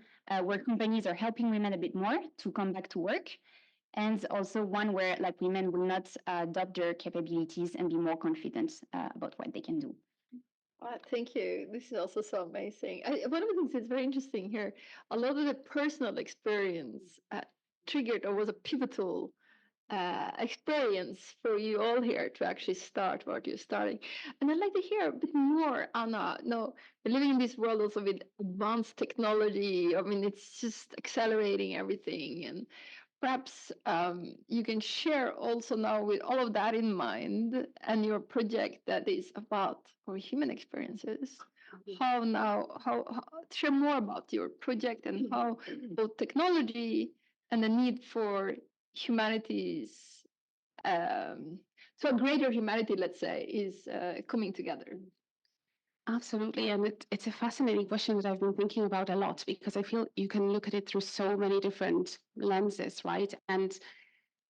where companies are helping women a bit more to come back to work. And also one where like women will not doubt their capabilities and be more confident about what they can do. Thank you. This is also so amazing. One of the things that's very interesting here, a lot of the personal experience triggered or was a pivotal experience for you all here to actually start what you're starting. And I'd like to hear a bit more, Anna. No, we're living in this world also with advanced technology. I mean, it's just accelerating everything. And perhaps you can share also now with all of that in mind and your project that is about our human experiences. How share more about your project and how both technology and the need for humanity's so a greater humanity, let's say, is coming together. Absolutely. And it's a fascinating question that I've been thinking about a lot, because I feel you can look at it through so many different lenses, right? And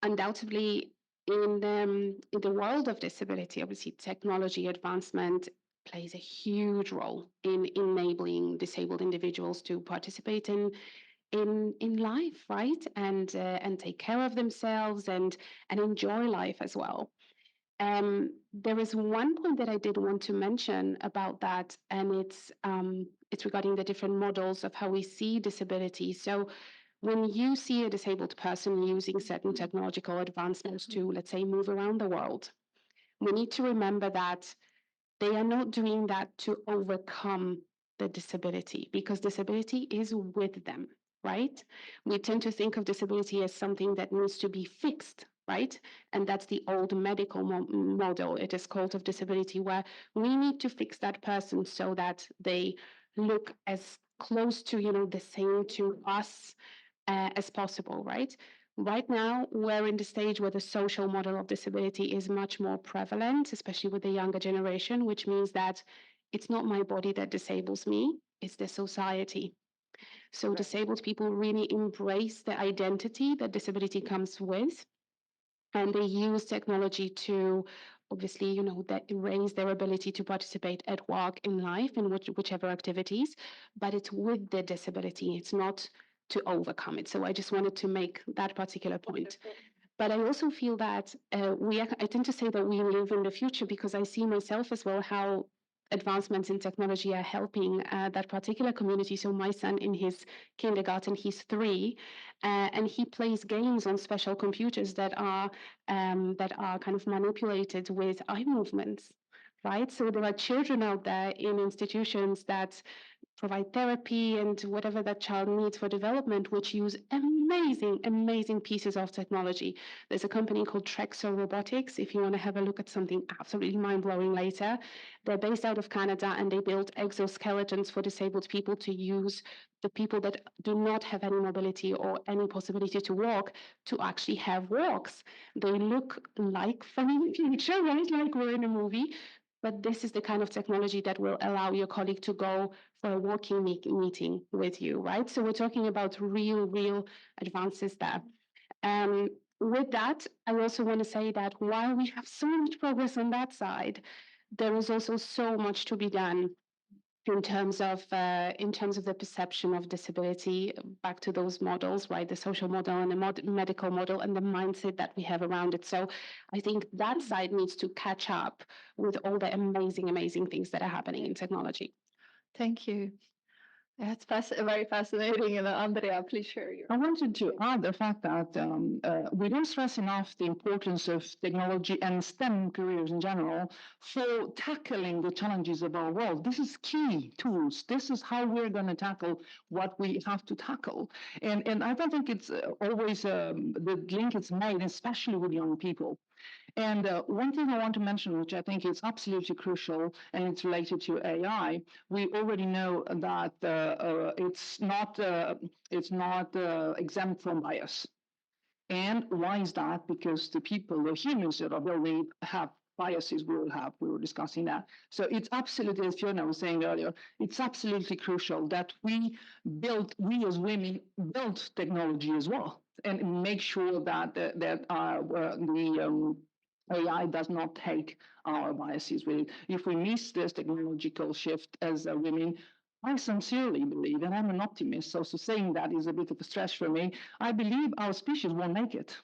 undoubtedly, in the world of disability, obviously technology advancement plays a huge role in enabling disabled individuals to participate in life, right? And take care of themselves and enjoy life as well. There is one point that I did want to mention about that, and it's regarding the different models of how we see disability. So when you see a disabled person using certain technological advancements to, let's say, move around the world, we need to remember that they are not doing that to overcome the disability, because disability is with them, right? We tend to think of disability as something that needs to be fixed, right? And that's the old medical model, it is called, of disability, where we need to fix that person so that they look as close to, the same to us as possible, right? Right now, we're in the stage where the social model of disability is much more prevalent, especially with the younger generation, which means that it's not my body that disables me, it's the society. So disabled people really embrace the identity that disability comes with. and they use technology to obviously, that raise their ability to participate at work, in life, in whichever activities, but it's with their disability. It's not to overcome it. So I just wanted to make that particular point. But I also feel that I tend to say that we live in the future because I see myself as well how advancements in technology are helping that particular community. So my son in his kindergarten, he's 3, and he plays games on special computers that are kind of manipulated with eye movements. Right. So there are children out there in institutions that provide therapy and whatever that child needs for development, which use amazing, amazing pieces of technology. There's a company called Trexo Robotics. If you want to have a look at something absolutely mind-blowing later, they're based out of Canada and they build exoskeletons for disabled people to use, the people that do not have any mobility or any possibility to walk, to actually have walks. They look like from the future, right? Like we're in a movie. But this is the kind of technology that will allow your colleague to go for a walking meeting with you, right? So we're talking about real advances there. With that, I also want to say that while we have so much progress on that side, there is also so much to be done in terms of the perception of disability, back to those models, right? The social model and the medical model and the mindset that we have around it. So I think that side needs to catch up with all the amazing things that are happening in technology. Thank you. That's very fascinating. And Andrea, please share your. I wanted to add the fact that we don't stress enough the importance of technology and STEM careers in general for tackling the challenges of our world. This is key tools. This is how we're going to tackle what we have to tackle. And I don't think it's always the link is made, especially with young people. And one thing I want to mention, which I think is absolutely crucial, and it's related to AI, we already know that it's not exempt from bias. And why is that? Because the humans that are building have biases we were discussing that. So it's absolutely, as Fiona was saying earlier, it's absolutely crucial that we as women build technology as well, and make sure that the AI does not take our biases with it. If we miss this technological shift as women, I sincerely believe, and I'm an optimist, so saying that is a bit of a stretch for me, I believe our species won't make it.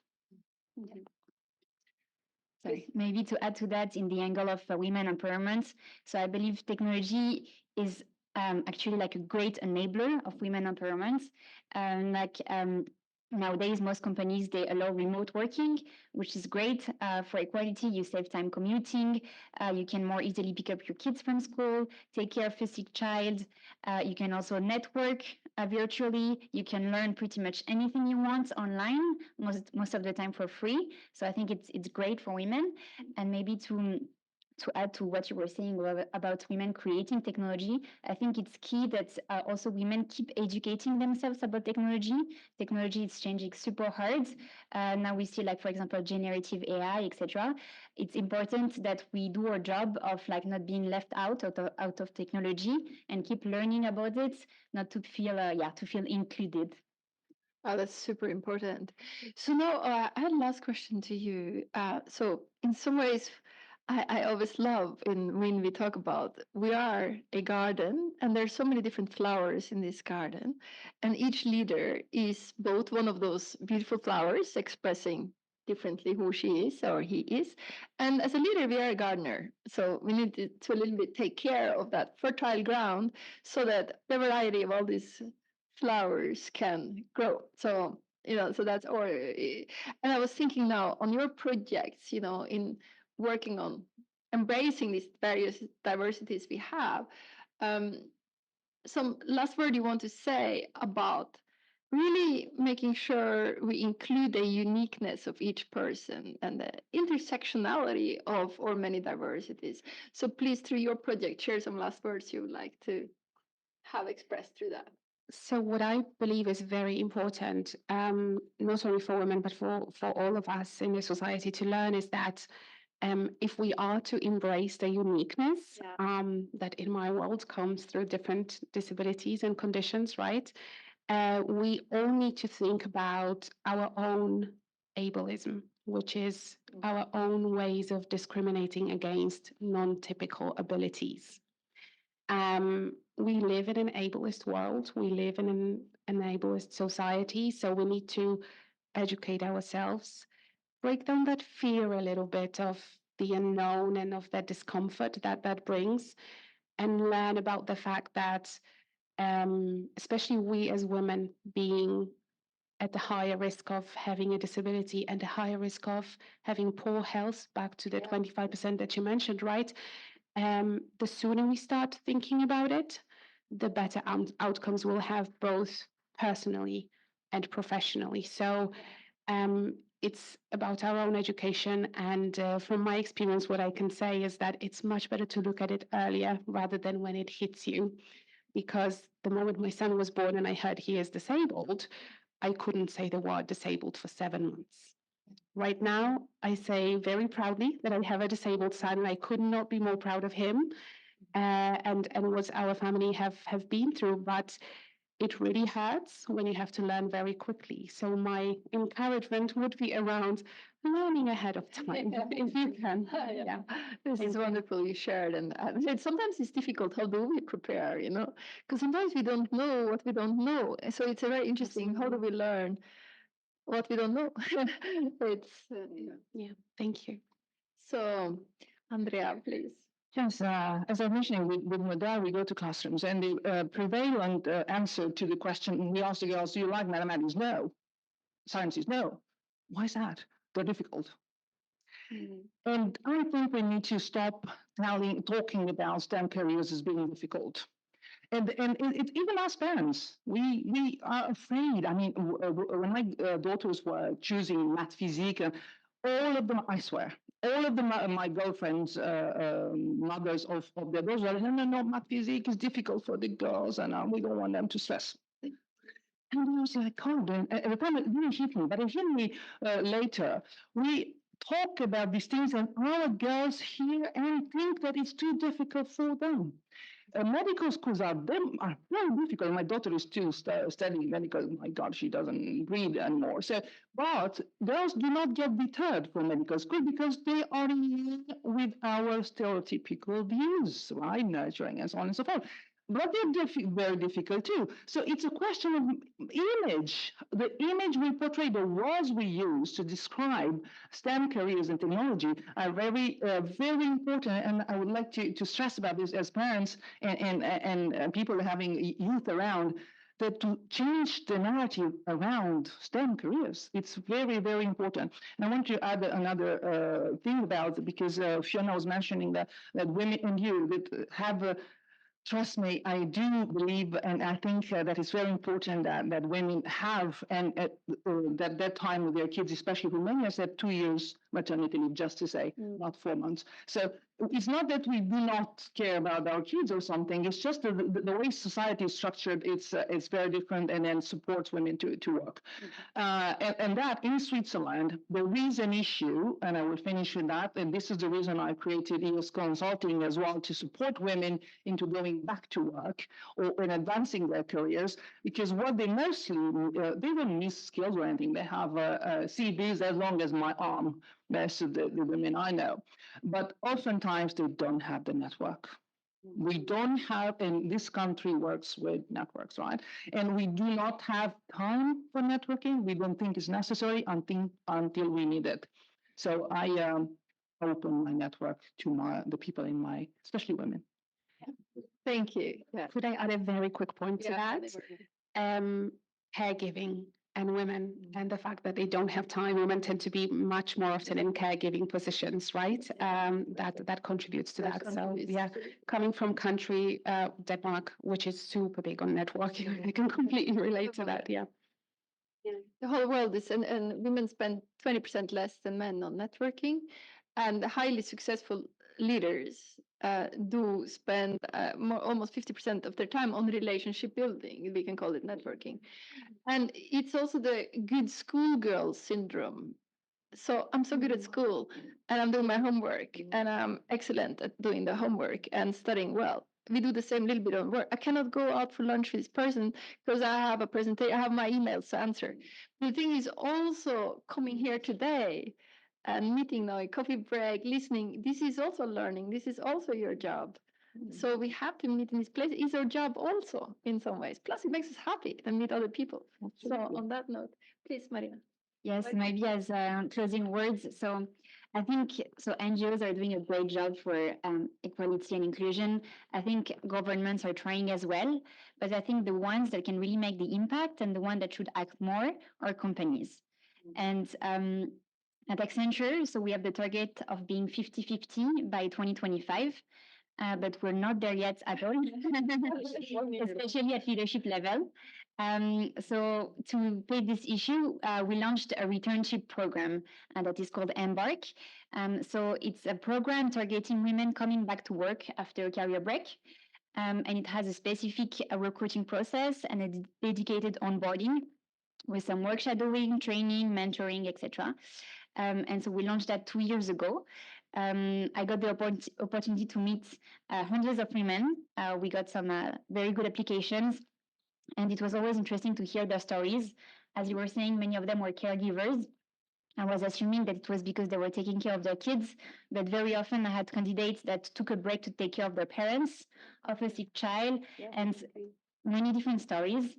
Sorry, maybe to add to that in the angle of women empowerment. So I believe technology is actually like a great enabler of women empowerment. Nowadays, most companies, they allow remote working, which is great for equality. You save time commuting. You can more easily pick up your kids from school, take care of a sick child. You can also network virtually. You can learn pretty much anything you want online, most of the time for free. So I think it's great for women. And maybe to add to what you were saying about women creating technology, I think it's key that also women keep educating themselves about technology. Technology is changing super hard. Now we see, like, for example, generative AI, etc. It's important that we do our job of like not being left out of technology and keep learning about it, not to feel included. Oh, that's super important. So now I had a last question to you. So in some ways, I always love when we talk about we are a garden and there's so many different flowers in this garden, and each leader is both one of those beautiful flowers expressing differently who she is or he is, and as a leader we are a gardener, so we need to a little bit take care of that fertile ground so that the variety of all these flowers can grow. So so that's and I was thinking now on your projects, in working on embracing these various diversities we have. Some last word you want to say about really making sure we include the uniqueness of each person and the intersectionality of our many diversities. So please, through your project, share some last words you would like to have expressed through that. So what I believe is very important, not only for women, but for all of us in the society to learn, is that if we are to embrace the uniqueness that in my world comes through different disabilities and conditions, right? We all need to think about our own ableism, which is our own ways of discriminating against non-typical abilities. We live in an ableist world. We live in an ableist society. So we need to educate ourselves, break down that fear a little bit of the unknown and of that discomfort that brings, and learn about the fact that, especially we as women being at the higher risk of having a disability and a higher risk of having poor health, back to the 25% that you mentioned, right? The sooner we start thinking about it, the better outcomes we'll have both personally and professionally. So it's about our own education. And from my experience, what I can say is that it's much better to look at it earlier rather than when it hits you. Because the moment my son was born and I heard he is disabled, I couldn't say the word disabled for 7 months. Right now, I say very proudly that I have a disabled son, and I could not be more proud of him and what our family have been through. But it really hurts when you have to learn very quickly. So my encouragement would be around learning ahead of time, if you can. Yeah. This is wonderful you shared. And sometimes it's difficult. How do we prepare, Because sometimes we don't know what we don't know. So it's a very interesting, how do we learn what we don't know? It's, Yeah, thank you. So, Andrea, please. Yes, as I mentioned, with Model, we go to classrooms, and the prevalent answer to the question we ask the girls, do you like mathematics? No. Science is no. Why is that? They're difficult. And I think we need to stop talking about STEM careers as being difficult. And it even us parents, we are afraid. I mean, when my daughters were choosing math, physique, all of them, I swear, all of them, my girlfriends, mothers of their daughters, were, no, math, physique is difficult for the girls, and we don't want them to stress. And I was like, God, and at the time it didn't hit me, but it hit me later. We talk about these things, and our girls hear and think that it's too difficult for them. Medical schools are very difficult. My daughter is still studying medical. My God, she doesn't read anymore. So, but girls do not get deterred from medical school because they are in with our stereotypical views, right? Nurturing and so on and so forth. But they're very difficult too. So it's a question of image. The image we portray, the words we use to describe STEM careers and technology are very, very important. And I would like to stress about this as parents and people having youth around, that to change the narrative around STEM careers, it's very, very important. And I want to add another thing about it, because Fiona was mentioning that women and you that have trust me, I do believe, and I think that it's very important that women have, and at that time with their kids, especially for many, I said 2 years maternity leave, just to say, not 4 months. So it's not that we do not care about our kids or something. It's just the way society is structured. It's very different, and then supports women to work. And that in Switzerland, there is an issue, and I will finish with that. And this is the reason I created EOS Consulting as well, to support women into going back to work or in advancing their careers, because what they mostly, they don't miss skills or anything. They have CVs as long as my arm, most of the women I know. But oftentimes they don't have the network. We don't have, and this country works with networks, right? And we do not have time for networking. We don't think it's necessary until we need it. So I open my network to the people in my, especially women. Thank you. Yeah. Could I add a very quick point to that? Caregiving and women, and the fact that they don't have time. Women tend to be much more often in caregiving positions, right? That contributes to that. So yeah, coming from country Denmark, which is super big on networking, I can completely relate to that. Yeah. The whole world is, and women spend 20% less than men on networking, and the highly successful leaders do spend almost 50% of their time on relationship building. We can call it networking. And it's also the good schoolgirl syndrome. So I'm so good at school, and I'm doing my homework, and I'm excellent at doing the homework and studying well. We do the same little bit of work. I cannot go out for lunch with this person because I have a presentation, I have my emails to answer. The thing is also coming here today and meeting now, a coffee break, listening. This is also learning. This is also your job. So we have to meet in this place. It's our job also in some ways. Plus, it makes us happy to meet other people. So on that note, please, Maria. Yes, maybe as closing words. So I think NGOs are doing a great job for equality and inclusion. I think governments are trying as well, but I think the ones that can really make the impact and the one that should act more are companies. And at Accenture, so we have the target of being 50-50 by 2025. But we're not there yet at all, especially at leadership level. So to take this issue, we launched a returnship program that is called Embark. So it's a program targeting women coming back to work after a career break. And it has a specific recruiting process and a dedicated onboarding with some work shadowing, training, mentoring, etc. And so we launched that 2 years ago. I got the opportunity to meet hundreds of women. We got some very good applications, and it was always interesting to hear their stories. As you were saying, many of them were caregivers. I was assuming that it was because they were taking care of their kids, but very often I had candidates that took a break to take care of their parents, of a sick child, and many different stories.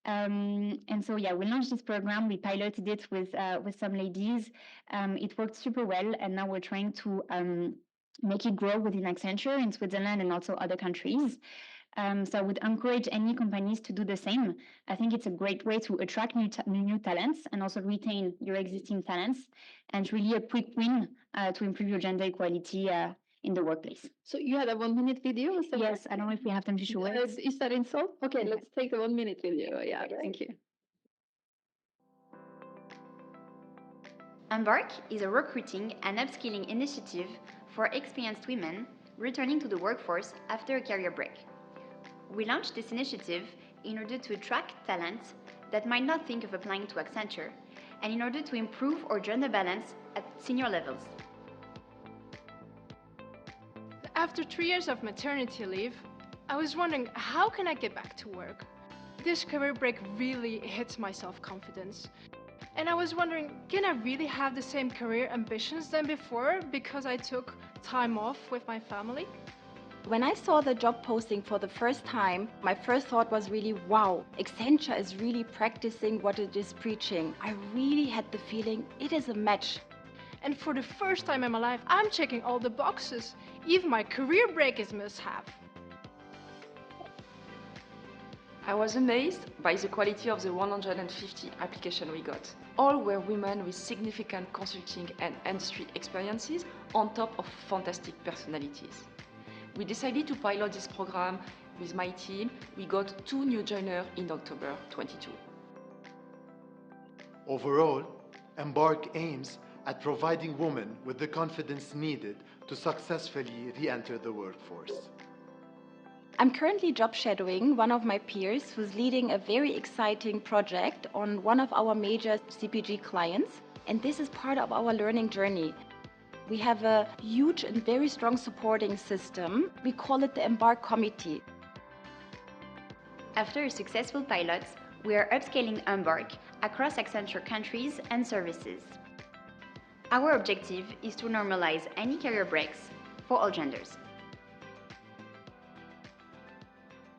And so, yeah, we launched this program. We piloted it with some ladies. It worked super well, and now we're trying to make it grow within Accenture in Switzerland and also other countries. So I would encourage any companies to do the same. I think it's a great way to attract new talents and also retain your existing talents, and really a quick win to improve your gender equality in the workplace. So you had a 1 minute video? Yes, I don't know if we have time to show it. Is that installed? Okay, let's take the 1 minute video. Yeah, thank you. Embark is a recruiting and upskilling initiative for experienced women returning to the workforce after a career break. We launched this initiative in order to attract talent that might not think of applying to Accenture, and in order to improve our gender balance at senior levels. After 3 years of maternity leave, I was wondering, how can I get back to work? This career break really hits my self-confidence. And I was wondering, can I really have the same career ambitions than before because I took time off with my family? When I saw the job posting for the first time, my first thought was really, wow, Accenture is really practicing what it is preaching. I really had the feeling it is a match. And for the first time in my life, I'm checking all the boxes. Even my career break is must-have. I was amazed by the quality of the 150 applications we got. All were women with significant consulting and industry experiences on top of fantastic personalities. We decided to pilot this program with my team. We got 2 new joiners in October 22. Overall, Embark aims at providing women with the confidence needed to successfully re-enter the workforce. I'm currently job shadowing one of my peers who's leading a very exciting project on one of our major CPG clients, and this is part of our learning journey. We have a huge and very strong supporting system. We call it the Embark Committee. After a successful pilot, we are upscaling Embark across Accenture countries and services. Our objective is to normalize any career breaks for all genders.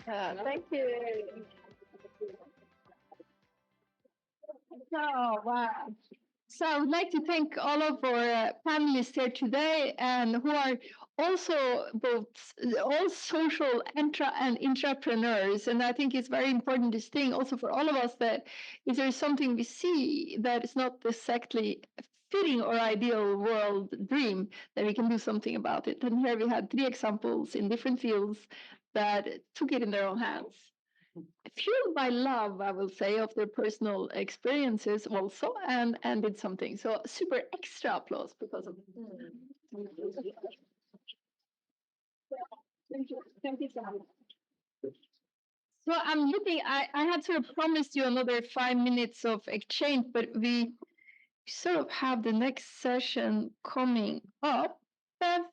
Thank you. Oh, wow. So I would like to thank all of our panelists here today, and who are also both all social and entrepreneurs. And I think it's very important, this thing also for all of us, that if there is something we see that is not exactly fitting our ideal world dream, that we can do something about it. And here we had 3 examples in different fields that took it in their own hands. Fueled by love, I will say, of their personal experiences also, and did something. So super extra applause because of Thank you. Thank you so much. So I'm looking, I had sort of promised you another 5 minutes of exchange, but we sort of have the next session coming up. But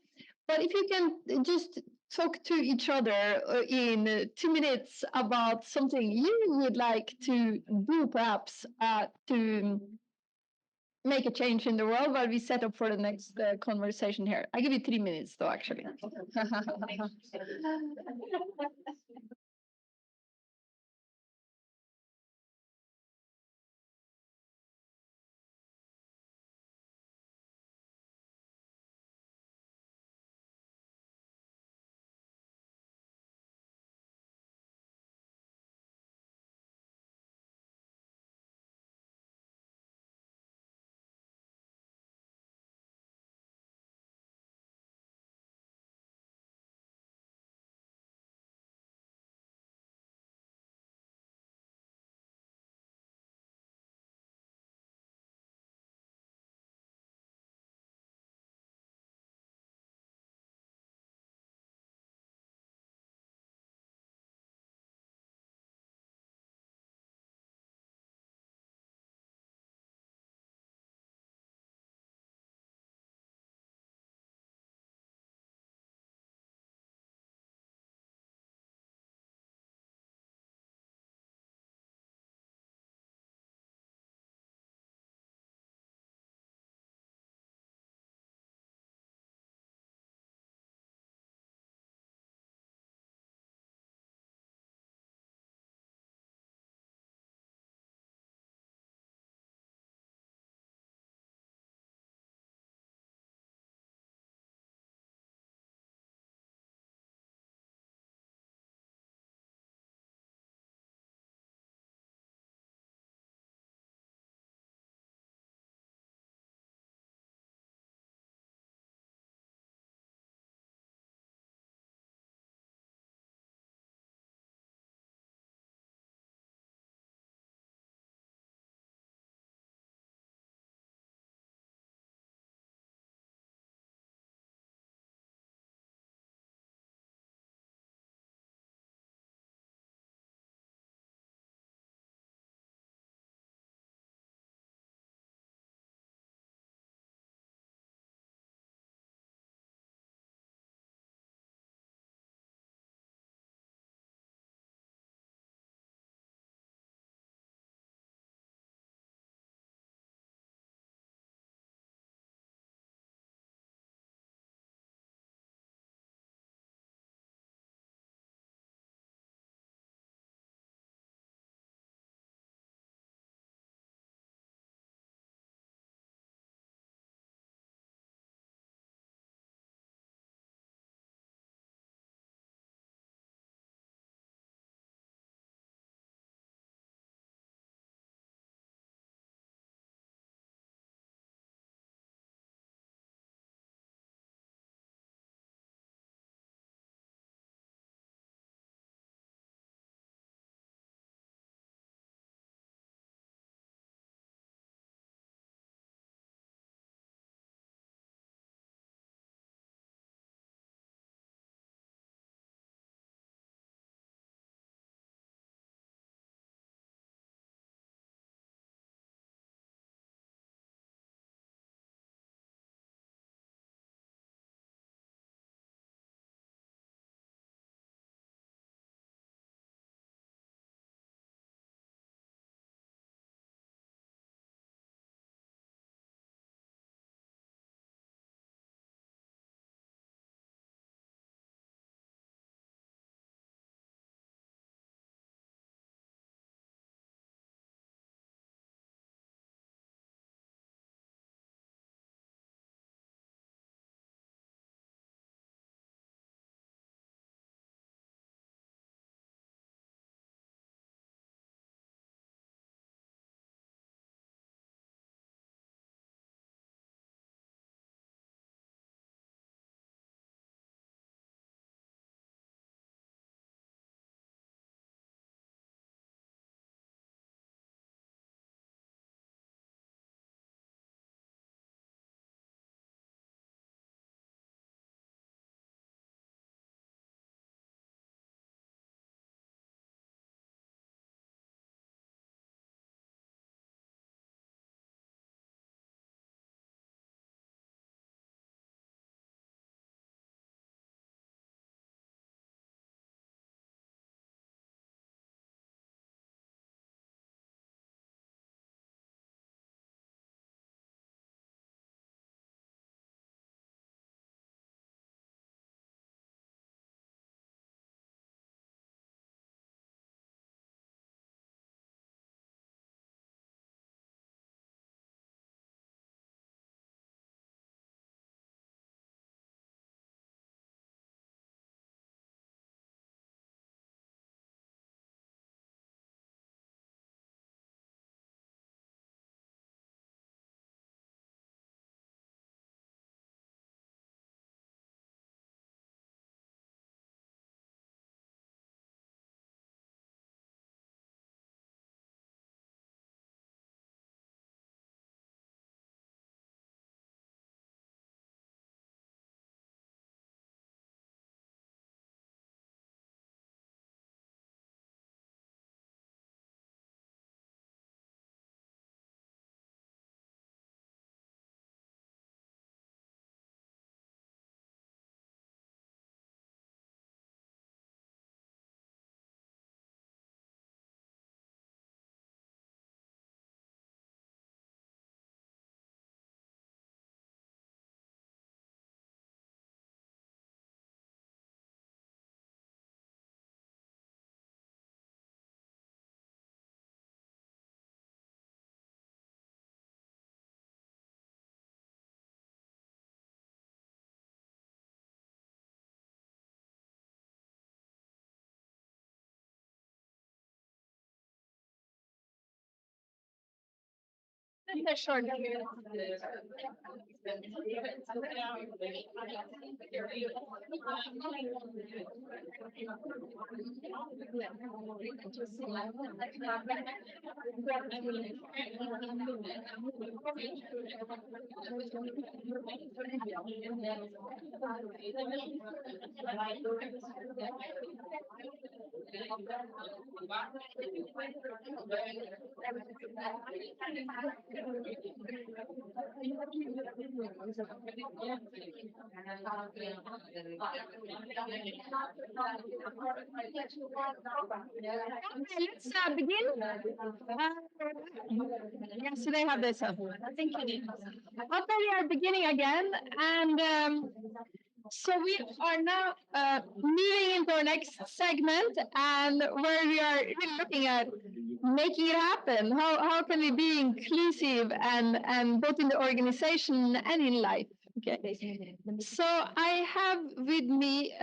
if you can just talk to each other in 2 minutes about something you would like to do, perhaps to make a change in the world while we set up for the next conversation here. I give you 3 minutes though, actually. Sure. Okay, let's begin. Yes, so they have this. Thank you. Okay, we are beginning again, and so we are now moving into our next segment, and where we are really looking at making it happen. How can we be inclusive and both in the organization and in life? Okay. So I have with me.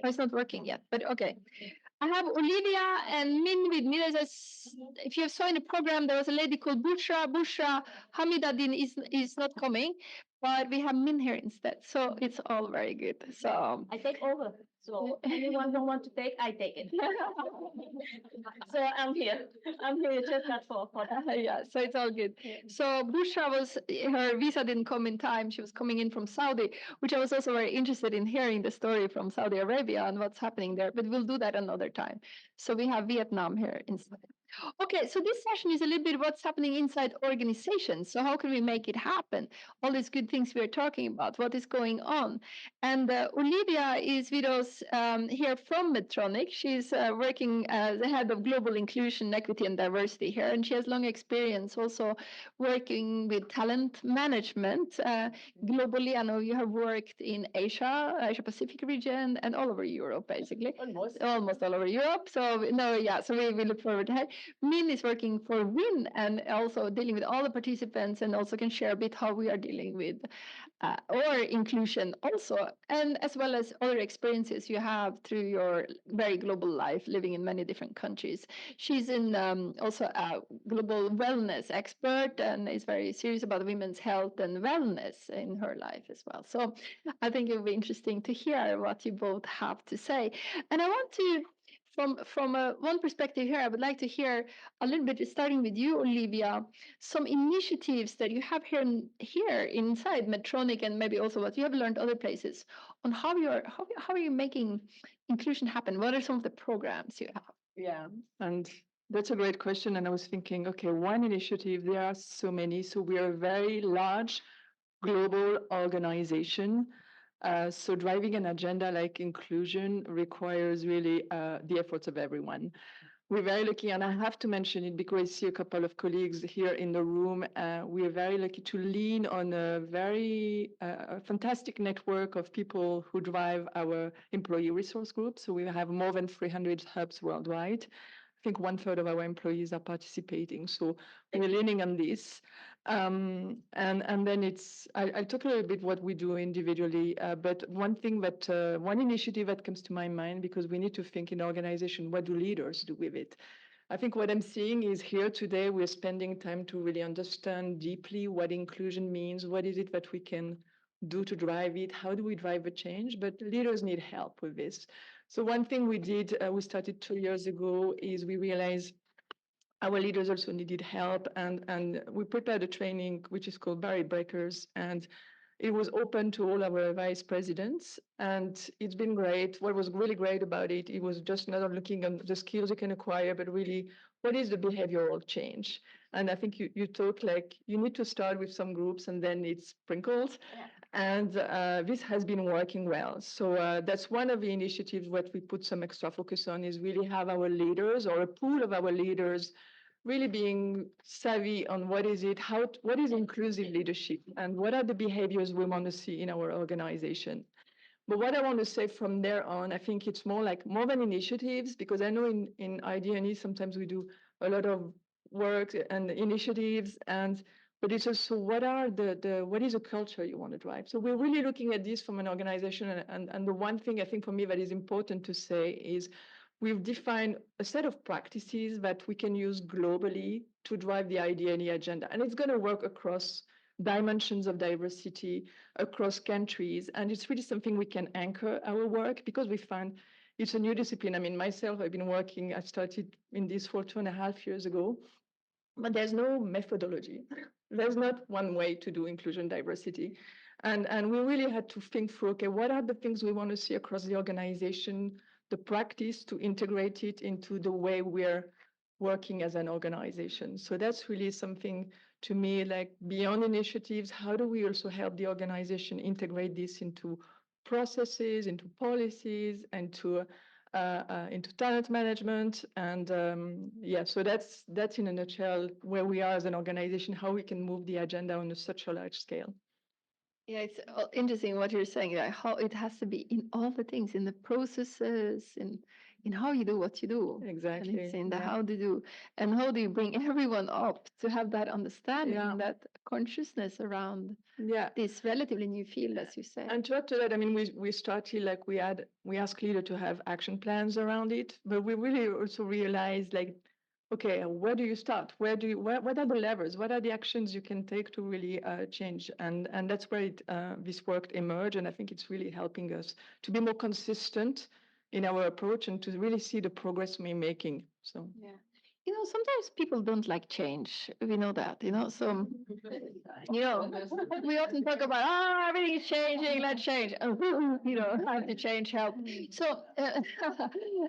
It's not working yet, but okay. I have Olivia and Min with me. If you saw in the program, there was a lady called Bushra. Bushra Hamidadin is not coming, but we have Min here instead. So it's all very good. So I take over. So anyone who want to take, I take it. So I'm here. I'm here just that for yeah, so it's all good. So Bushra her visa didn't come in time. She was coming in from Saudi, which I was also very interested in hearing the story from Saudi Arabia and what's happening there, but we'll do that another time. So we have Vietnam here instead. Okay, so this session is a little bit what's happening inside organizations. So how can we make it happen? All these good things we are talking about, what is going on? And Olivia is with us here from Medtronic. She's working as the head of global inclusion, equity, and diversity here, and she has long experience also working with talent management globally. I know you have worked in Asia Pacific region, and all over Europe, basically. Almost all over Europe. So we look forward to that. Min is working for WIN and also dealing with all the participants, and also can share a bit how we are dealing with or inclusion also, and as well as other experiences you have through your very global life, living in many different countries. She's also a global wellness expert and is very serious about women's health and wellness in her life as well. So I think it will be interesting to hear what you both have to say. And I want to, from one perspective here, I would like to hear a little bit, starting with you, Olivia, some initiatives that you have here inside Medtronic, and maybe also what you have learned other places on how are you making inclusion happen? What are some of the programs you have? Yeah, and that's a great question. And I was thinking, okay, one initiative, there are so many. So we are a very large global organization. So driving an agenda like inclusion requires really the efforts of everyone. We're very lucky, and I have to mention it because I see a couple of colleagues here in the room. We are very lucky to lean on a very fantastic network of people who drive our employee resource group. So we have more than 300 hubs worldwide. I think 1/3 of our employees are participating. So we're leaning on this. And then I'll talk a little bit what we do individually, but one initiative that comes to my mind, because we need to think in organization, what do leaders do with it? I think what I'm seeing is here today, we're spending time to really understand deeply what inclusion means, what is it that we can do to drive it, how do we drive a change, but leaders need help with this. So one thing we did, we started 2 years ago, is we realized our leaders also needed help, and we prepared a training which is called Barrier Breakers, and it was open to all our vice presidents, and it's been great. What was really great about it, it was just not looking at the skills you can acquire, but really what is the behavioral change. And I think you talk like you need to start with some groups and then it's sprinkled. Yeah. And this has been working well. So that's one of the initiatives what we put some extra focus on, is really have our leaders or a pool of our leaders really being savvy on what is inclusive leadership and what are the behaviors we want to see in our organization. But what I want to say from there on, I think it's more than initiatives, because I know in ID&E sometimes we do a lot of work and initiatives, but it's also what is the culture you want to drive. So we're really looking at this from an organization, and the one thing I think for me that is important to say is we've defined a set of practices that we can use globally to drive the IDE agenda. And it's going to work across dimensions of diversity, across countries. And it's really something we can anchor our work because we find it's a new discipline. I mean, myself, I started in this for 2.5 years ago, but there's no methodology. There's not one way to do inclusion diversity. And we really had to think through, okay, what are the things we want to see across the organization, the practice to integrate it into the way we're working as an organization. So that's really something to me, like beyond initiatives, how do we also help the organization integrate this into processes, into policies, and into talent management. And yeah, so that's in a nutshell where we are as an organization, how we can move the agenda on such a large scale. Yeah, it's interesting what you're saying, like how it has to be in all the things, in the processes, in how you do what you do. Exactly. And it's in the how to do, and how do you bring everyone up to have that understanding, that consciousness around this relatively new field, as you said. And to add to that, I mean, we started like we asked leaders to have action plans around it, but we really also realized like, okay, where do you start? What are the levers? What are the actions you can take to really change? And that's where this work emerged. And I think it's really helping us to be more consistent in our approach and to really see the progress we're making. So yeah. You know, sometimes people don't like change. We know that, you know. So, you know, we often talk about, everything is changing, let's change. You know, I have to change, help. So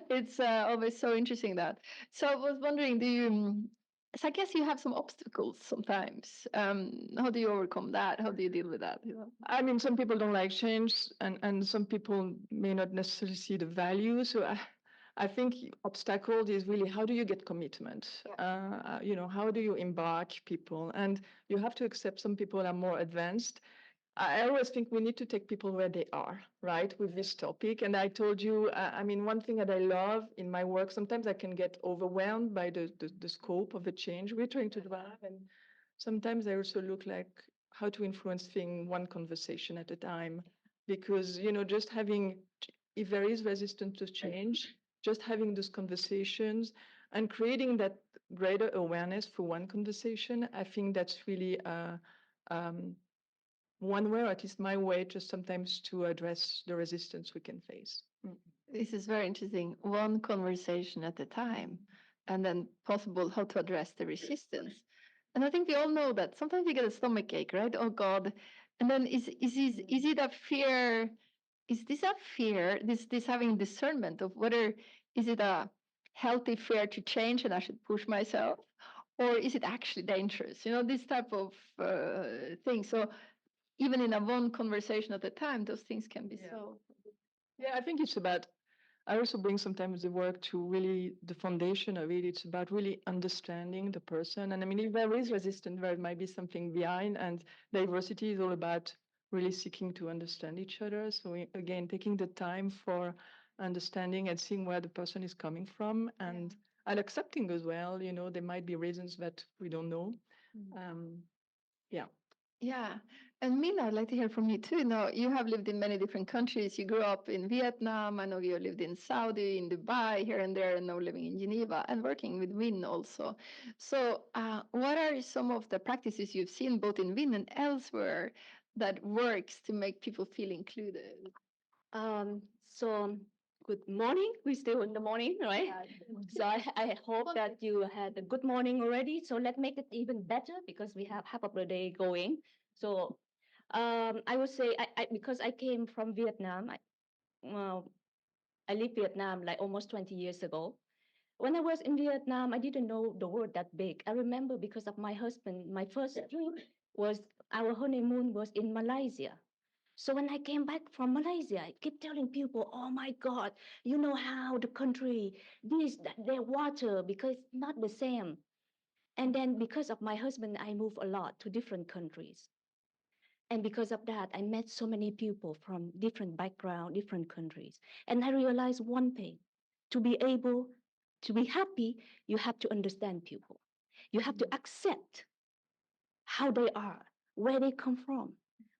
it's always so interesting that. So I was wondering, so I guess you have some obstacles sometimes. How do you overcome that? How do you deal with that? You know? I mean, some people don't like change, and some people may not necessarily see the value. So I think obstacle is really how do you get commitment? You know, how do you embark people? And you have to accept some people are more advanced. I always think we need to take people where they are, right, with this topic. And I told you, I mean, one thing that I love in my work, sometimes I can get overwhelmed by the scope of the change we're trying to drive. And sometimes I also look like how to influence things one conversation at a time. Because, you know, just having, if there is resistance to change, just having those conversations and creating that greater awareness for one conversation, I think that's really one way, or at least my way, just sometimes to address the resistance we can face. This is very interesting. One conversation at a time, and then possible how to address the resistance. And I think we all know that sometimes we get a stomach ache, right? Oh God. And then is it a fear? Is this a fear? This having discernment of whether is it a healthy fear to change and I should push myself, or is it actually dangerous? You know, this type of thing. So even in a one conversation at a time, those things can be so. Yeah, I think it's about, I also bring sometimes the work to really the foundation of it. It's about really understanding the person. And I mean, if there is resistance, there might be something behind. And diversity is all about really seeking to understand each other. So again, taking the time for understanding and seeing where the person is coming from and accepting as well, you know, there might be reasons that we don't know. Yeah. Yeah. And Mina, I'd like to hear from you too. Now, you have lived in many different countries. You grew up in Vietnam. I know you lived in Saudi, in Dubai, here and there, and now living in Geneva and working with WIN also. So, what are some of the practices you've seen both in WIN and elsewhere that works to make people feel included? So good morning. We're still in the morning, right? So I hope that you had a good morning already. So let's make it even better because we have half of the day going. So I would say because I came from Vietnam, I lived Vietnam like almost 20 years ago. When I was in Vietnam, I didn't know the world that big. I remember because of my husband, my first trip was our honeymoon was in Malaysia. So when I came back from Malaysia, I keep telling people, oh my God, you know how the country, their water, because it's not the same. And then because of my husband, I moved a lot to different countries. And because of that, I met so many people from different backgrounds, different countries. And I realized one thing, to be able to be happy, you have to understand people. You have to accept how they are, where they come from.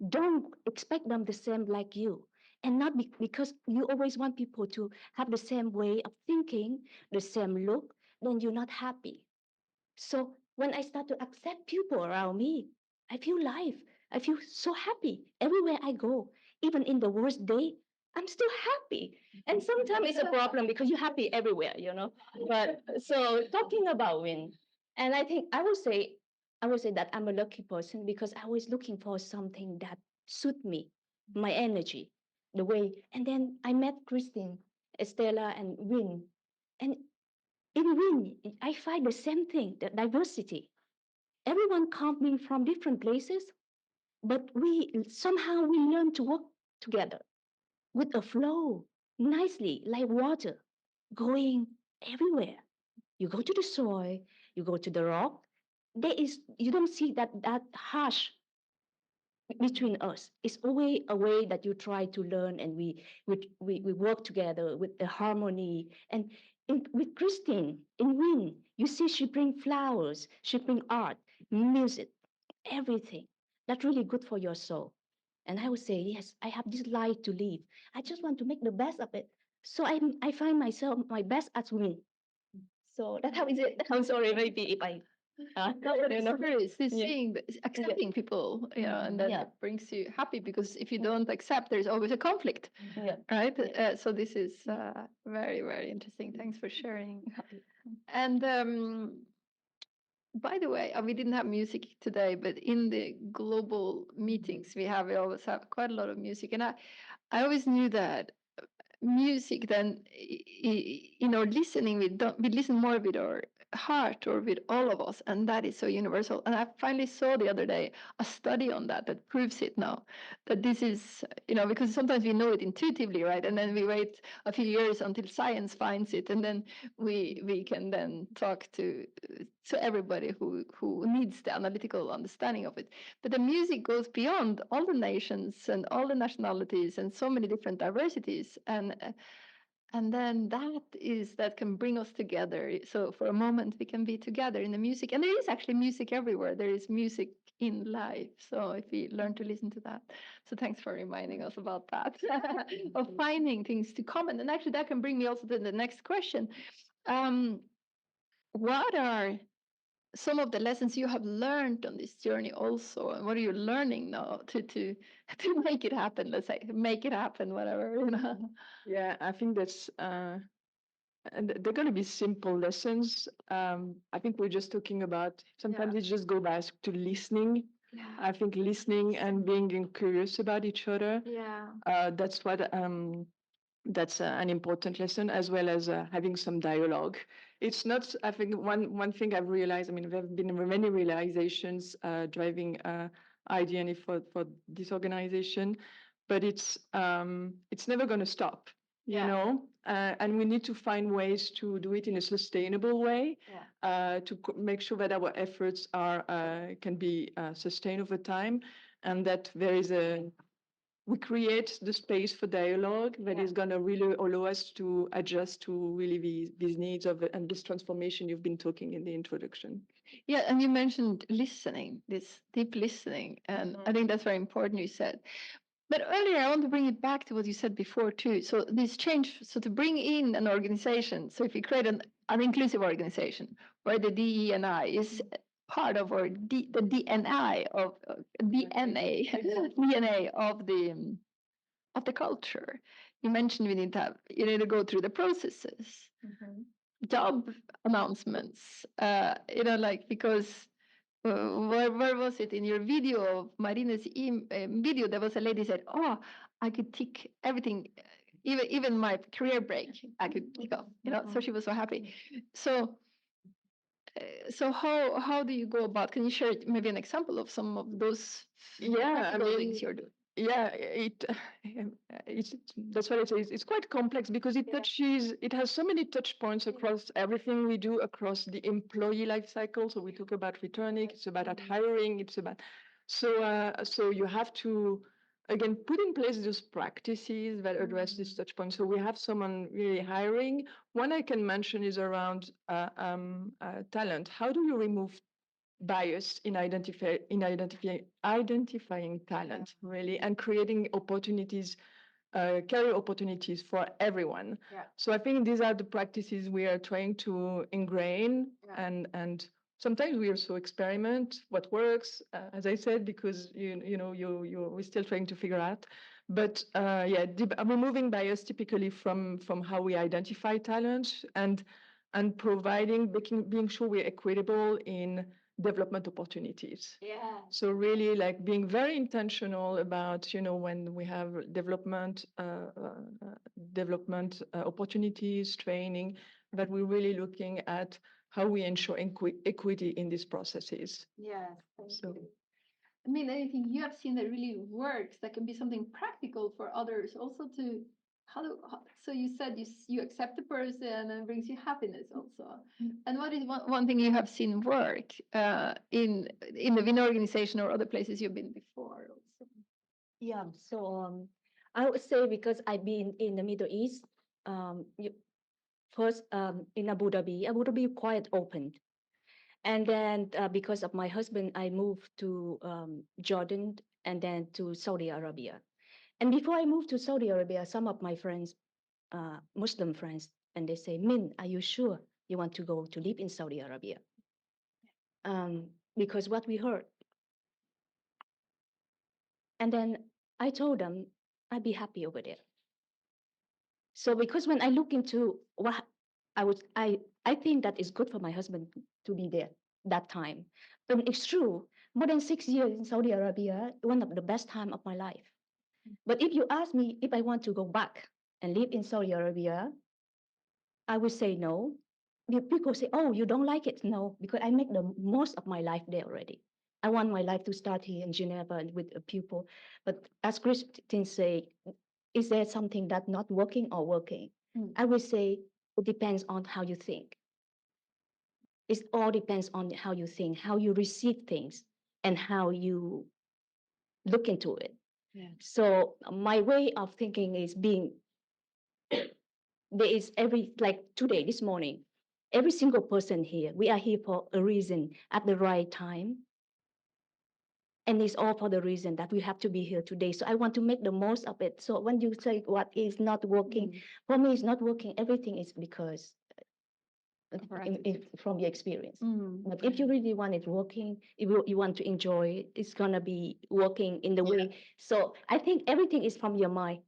Don't expect them the same like you. and not because you always want people to have the same way of thinking, the same look, then you're not happy. So when I start to accept people around me, I feel life. I feel so happy everywhere I go. Even in the worst day, I'm still happy. And sometimes it's a problem because you're happy everywhere, you know. But so talking about win, and I think I would say that I'm a lucky person because I was looking for something that suit me, my energy, the way. And then I met Christine, Estella, and Win. And in Win, I find the same thing, the diversity. Everyone coming from different places, but we learn to work together with a flow, nicely, like water, going everywhere. You go to the soil, you go to the rock. You don't see that harsh between us. It's always a way that you try to learn, and we work together with the harmony. And with Christine in Win, you see she bring flowers, she bring art, music, everything. That's really good for your soul. And I would say, yes, I have this life to live. I just want to make the best of it. So I find myself my best at Win. So that's how is it. I'm sorry, maybe if I But you know. it's Yeah. seeing, accepting people, and that brings you happy because if you don't accept, there's always a conflict, Yeah. right? So this is very, very interesting. Thanks for sharing. And by the way, we didn't have music today, but in the global meetings we always have quite a lot of music, and I always knew that music then listening we listen more with our heart or with all of us, and that is so universal. And I finally saw the other day a study on that proves it now, that this is, because sometimes we know it intuitively, right? And then we wait a few years until science finds it, and then we can then talk to everybody who needs the analytical understanding of it. But the music goes beyond all the nations and all the nationalities and so many different diversities, and then that can bring us together. So for a moment we can be together in the music, and there is actually music everywhere. There is music in life, so if we learn to listen to that. So thanks for reminding us about that, of finding things to comment. And actually that can bring me also to the next question. What are some of the lessons you have learned on this journey also, and what are you learning now to to make it happen? Let's say make it happen, whatever. Yeah, I think that's and they're going to be simple lessons. I think we're just talking about sometimes it just go back to listening. I think listening and being curious about each other. That's what that's an important lesson, as well as having some dialogue. It's not, I think one thing I've realized, I mean, there have been many realizations driving IDNA for this organization, but it's never going to stop, you know, and we need to find ways to do it in a sustainable way, to make sure that our efforts can be sustained over time, and that we create the space for dialogue that is going to really allow us to adjust to really these needs and this transformation you've been talking in the introduction. Yeah, and you mentioned listening, this deep listening, and I think that's very important, you said. But earlier, I want to bring it back to what you said before too. So this change, so to bring in an organization, so if you create an inclusive organization where the DE&I is part of, or the DNI of DNA, DNA of the culture. You mentioned you need to go through the processes, job announcements, because where was it in your video of Marine's video? There was a lady said, "Oh, I could tick everything, even my career break, I could tick off." So she was so happy. So, how do you go about? Can you share maybe an example of some of those things you're doing? Yeah, that's what it is. It's quite complex because it has so many touch points across everything we do across the employee life cycle. So we talk about returning, it's about hiring, it's about, so you have to, again, put in place those practices that address these touch points. So we have someone really hiring. One I can mention is around talent. How do you remove bias in identifying talent, really, and creating opportunities career opportunities for everyone. Yeah. So I think these are the practices we are trying to ingrain, and sometimes we also experiment what works, as I said, because we're still trying to figure out. But removing bias typically from how we identify talent and being sure we're equitable in development opportunities. Yeah. So really like being very intentional about, when we have development opportunities, training, that we're really looking at how we ensure equity in these processes. Yes. Thank So you. I mean, anything you have seen that really works, that can be something practical for others also to so you said you accept the person and brings you happiness also. And what is one thing you have seen work in the WIN organization or other places you've been before also? Yeah, so I would say because I've been in the Middle East, first in Abu Dhabi quite open. And then because of my husband, I moved to Jordan and then to Saudi Arabia. And before I moved to Saudi Arabia, some of my friends, Muslim friends, and they say, Min, are you sure you want to go to live in Saudi Arabia? Because what we heard. And then I told them I'd be happy over there. So because when I look into what I think that is good for my husband to be there that time. And it's true, more than 6 years in Saudi Arabia, one of the best time of my life. But if you ask me if I want to go back and live in Saudi Arabia, I would say no. People say, oh, you don't like it? No, because I make the most of my life there already. I want my life to start here in Geneva with a pupil. But as Christine say, is there something that's not working or working? I would say it depends on how you think. It all depends on how you think, how you receive things, and how you look into it. Yeah. So my way of thinking is being there is like today, this morning, every single person here, we are here for a reason at the right time. And it's all for the reason that we have to be here today. So I want to make the most of it. So when you say what is not working, for me, it's not working. Everything is because from your experience. But if you really want it working, if you want to enjoy it, it's going to be working in the way. So I think everything is from your mind,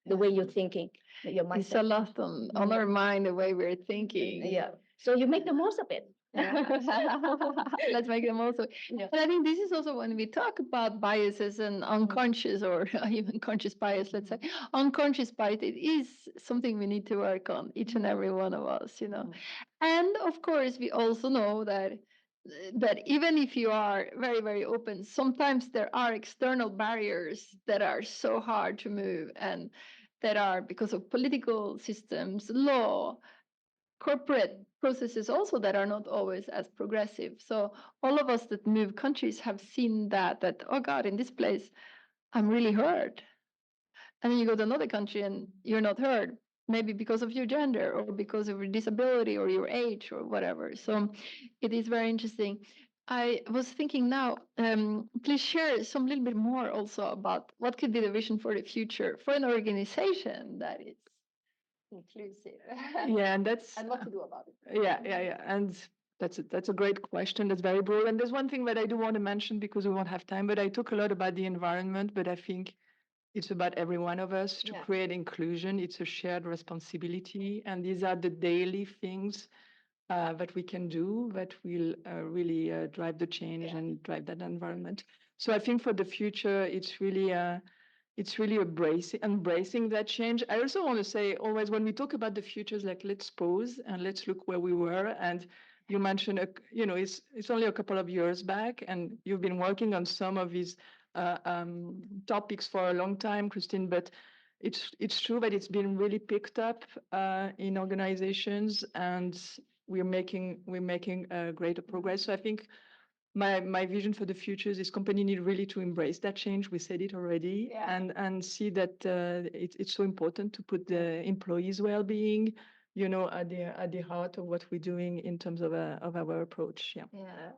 the way you're thinking, your mindset. It's a lot on our mind, the way we're thinking. Yeah. So you make the most of it. Let's make the most of it. Yeah. But I think this is also when we talk about biases and unconscious or even conscious bias, let's say, unconscious bias, it is something we need to work on, each and every one of us, And of course, we also know that even if you are very, very open, sometimes there are external barriers that are so hard to move and that are because of political systems, law, corporate processes also that are not always as progressive. So all of us that move countries have seen that, oh God, in this place, I'm really heard. And then you go to another country and you're not heard, maybe because of your gender or because of your disability or your age or whatever. So it is very interesting. I was thinking now, please share some little bit more also about what could be the vision for the future for an organization that is inclusive. Yeah, and that's and what to do about it. Yeah. And that's a great question. That's very broad. And there's one thing that I do want to mention because we won't have time, but I talk a lot about the environment, but I think it's about every one of us to create inclusion. It's a shared responsibility. And these are the daily things that we can do that will really drive the change and drive that environment. So I think for the future, it's really embracing that change. I also want to say always when we talk about the futures, like let's pause and let's look where we were. And you mentioned, it's only a couple of years back, and you've been working on some of these topics for a long time, Christine. But it's true that it's been really picked up in organizations, and we're making greater progress. So I think my vision for the future is this company need really to embrace that change. We said it already, and see that it's so important to put the employees' well-being, at the heart of what we're doing in terms of our approach. Yeah.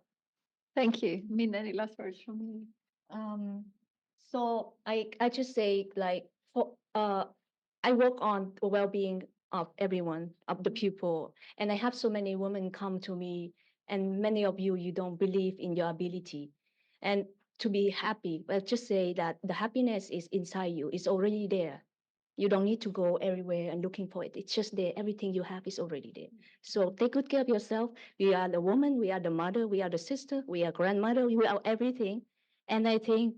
Thank you. Min, any last words from you? So I just say like I work on the well-being of everyone, of the people, and I have so many women come to me, and many of you, you don't believe in your ability, and to be happy. Well, just say that the happiness is inside you; it's already there. You don't need to go everywhere and looking for it. It's just there. Everything you have is already there. So take good care of yourself. We are the woman, we are the mother, we are the sister, we are grandmother, we are everything. And I think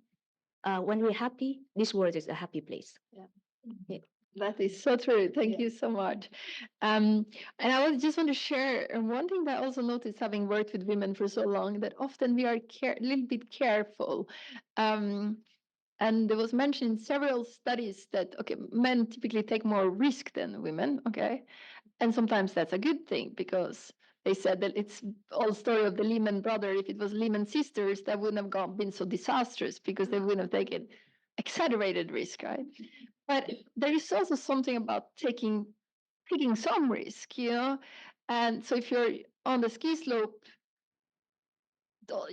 when we're happy, this world is a happy place. Yeah. That is so true. Thank you so much. And I was just want to share one thing that I also noticed, having worked with women for so long, that often we are a little bit careful. And there was mentioned in several studies that, okay, men typically take more risk than women, okay? And sometimes that's a good thing, because they said that it's all story of the Lehman brother. If it was Lehman sisters, that wouldn't have been so disastrous, because they wouldn't have taken exaggerated risk, right? But there is also something about taking some risk, you know? And so if you're on the ski slope,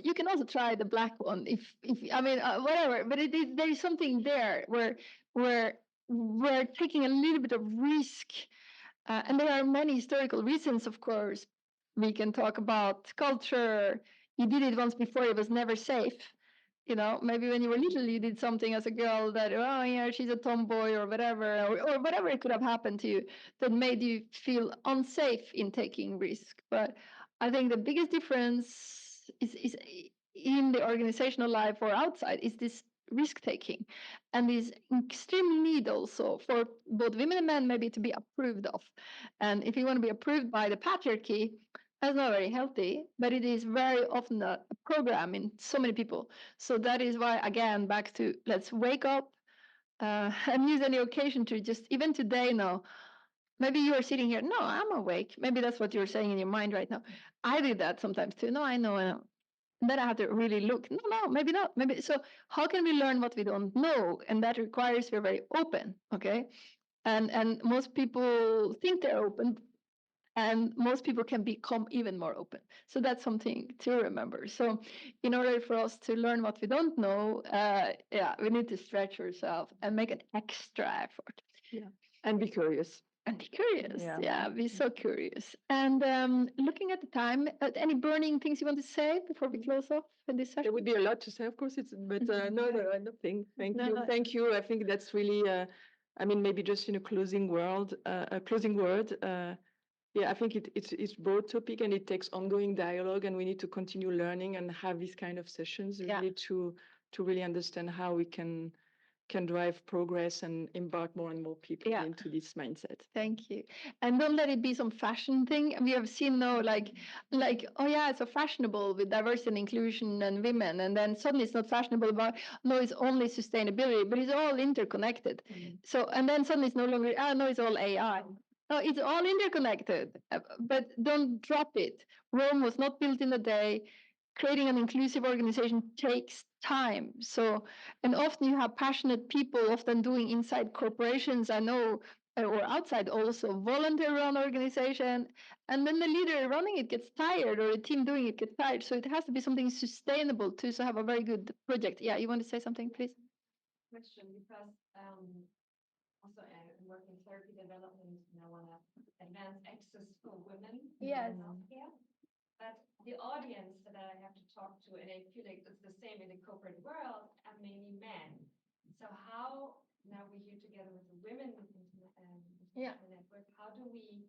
you can also try the black one, if I mean, whatever, but there is something there where we're taking a little bit of risk, and there are many historical reasons, of course. We can talk about culture. You did it once before, it was never safe. You know, maybe when you were little, you did something as a girl that, oh yeah, she's a tomboy or whatever, or whatever it could have happened to you that made you feel unsafe in taking risk. But I think the biggest difference is in the organizational life or outside is this risk taking, and this extreme need also for both women and men maybe to be approved of. And if you want to be approved by the patriarchy, that's not very healthy, but it is very often a program in so many people. So that is why, again, back to let's wake up and use any occasion to just, even today now, maybe you are sitting here, no, I'm awake. Maybe that's what you're saying in your mind right now. I do that sometimes too. No, I know. And then I have to really look. No, maybe not. Maybe so. How can we learn what we don't know? And that requires we're very open. Okay, and most people think they're open, and most people can become even more open. So that's something to remember. So in order for us to learn what we don't know, we need to stretch ourselves and make an extra effort. Yeah, and be curious. And be curious. Yeah, be so curious. And looking at the time, any burning things you want to say before we close off in this session? There would be a lot to say, of course, but no, nothing. Thank you. Thank you. I think that's really, I mean, maybe just in a closing word. Yeah, I think it's broad topic, and it takes ongoing dialogue, and we need to continue learning and have these kind of sessions really to really understand how we can drive progress and embark more and more people into this mindset. Thank you. And don't let it be some fashion thing. We have seen now, like, oh yeah, it's so fashionable with diversity and inclusion and women, and then suddenly it's not fashionable about, no, it's only sustainability, but it's all interconnected. So, and then suddenly it's no longer, no, it's all AI. No, it's all interconnected, but don't drop it. Rome was not built in a day. Creating an inclusive organization takes time. So, and often you have passionate people often doing inside corporations, I know, or outside also, volunteer-run organization, and then the leader running it gets tired, or the team doing it gets tired. So it has to be something sustainable to have a very good project. Yeah, you want to say something, please? Question, because also I'm working therapy development, and I want to advance access for women in healthcare. But the audience that I have to talk to, and I feel like it's the same in the corporate world, are mainly men. So how, now we're here together with the women network, how do we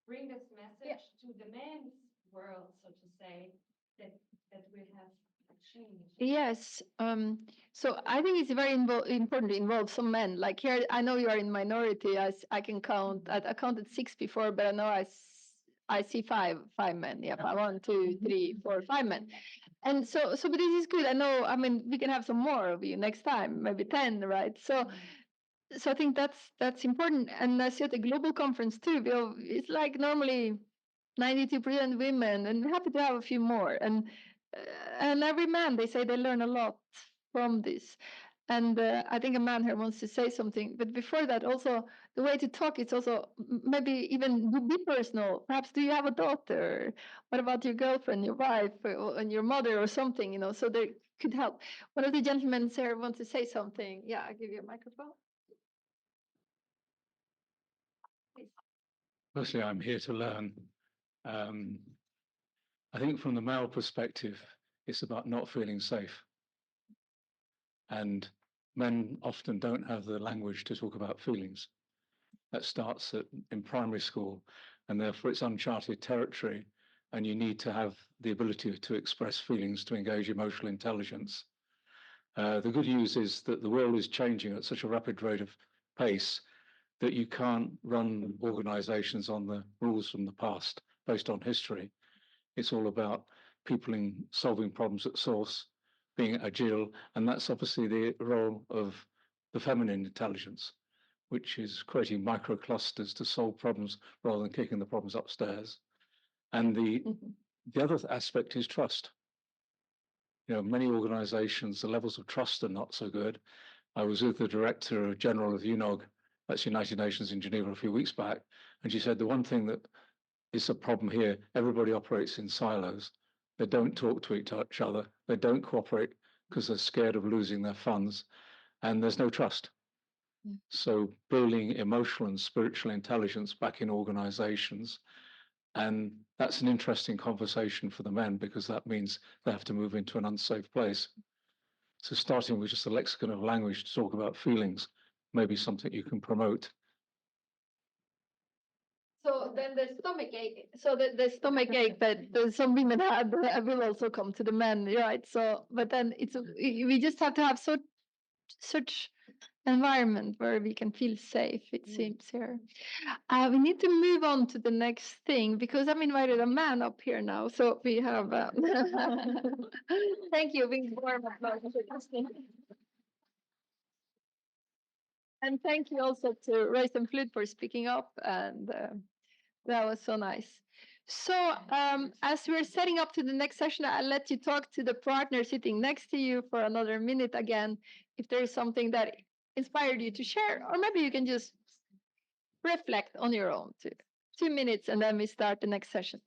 bring this message to the men's world, so to say, that we have a change? Yes. So I think it's very important to involve some men. Like here, I know you are in minority. I can count. I counted 6 before, but I know I see five men. Yeah, 1, 2, 3, 4, 5 men. And so, but this is good. I know. I mean, we can have some more of you next time, maybe 10, right? So I think that's important. And I see at the global conference too. It's like normally 92% women, and happy to have a few more. And every man, they say they learn a lot from this. And I think a man here wants to say something. But before that, also the way to talk is also maybe even be personal. Perhaps, do you have a daughter? What about your girlfriend, your wife, and your mother, or something? You know, so they could help. One of the gentlemen here wants to say something. Yeah, I'll give you a microphone. Firstly, I'm here to learn. I think from the male perspective, it's about not feeling safe. And men often don't have the language to talk about feelings. That starts in primary school, and therefore it's uncharted territory, and you need to have the ability to express feelings, to engage emotional intelligence. The good news is that the world is changing at such a rapid rate of pace that you can't run organizations on the rules from the past based on history. It's all about people solving problems at source, being agile, and that's obviously the role of the feminine intelligence, which is creating microclusters to solve problems rather than kicking the problems upstairs. And the other aspect is trust. You know, many organizations, the levels of trust are not so good. I was with the Director General of UNOG, that's United Nations in Geneva, a few weeks back, and she said the one thing that is a problem here, everybody operates in silos. They don't talk to each other. They don't cooperate because they're scared of losing their funds, and there's no trust. So building emotional and spiritual intelligence back in organizations, and that's an interesting conversation for the men because that means they have to move into an unsafe place. So starting with just a lexicon of language to talk about feelings may be something you can promote. So then the stomach ache. So the stomach ache that some women had will also come to the men, right? So, but then we just have to have such environment where we can feel safe. It seems here. We need to move on to the next thing because I've invited a man up here now. So we have. Thank you. Big warm applause for listening. And thank you also to Royce and Flute for speaking up, and that was so nice. So as we're setting up to the next session, I'll let you talk to the partner sitting next to you for another minute again, if there is something that inspired you to share, or maybe you can just reflect on your own too. 2 minutes, and then we start the next session.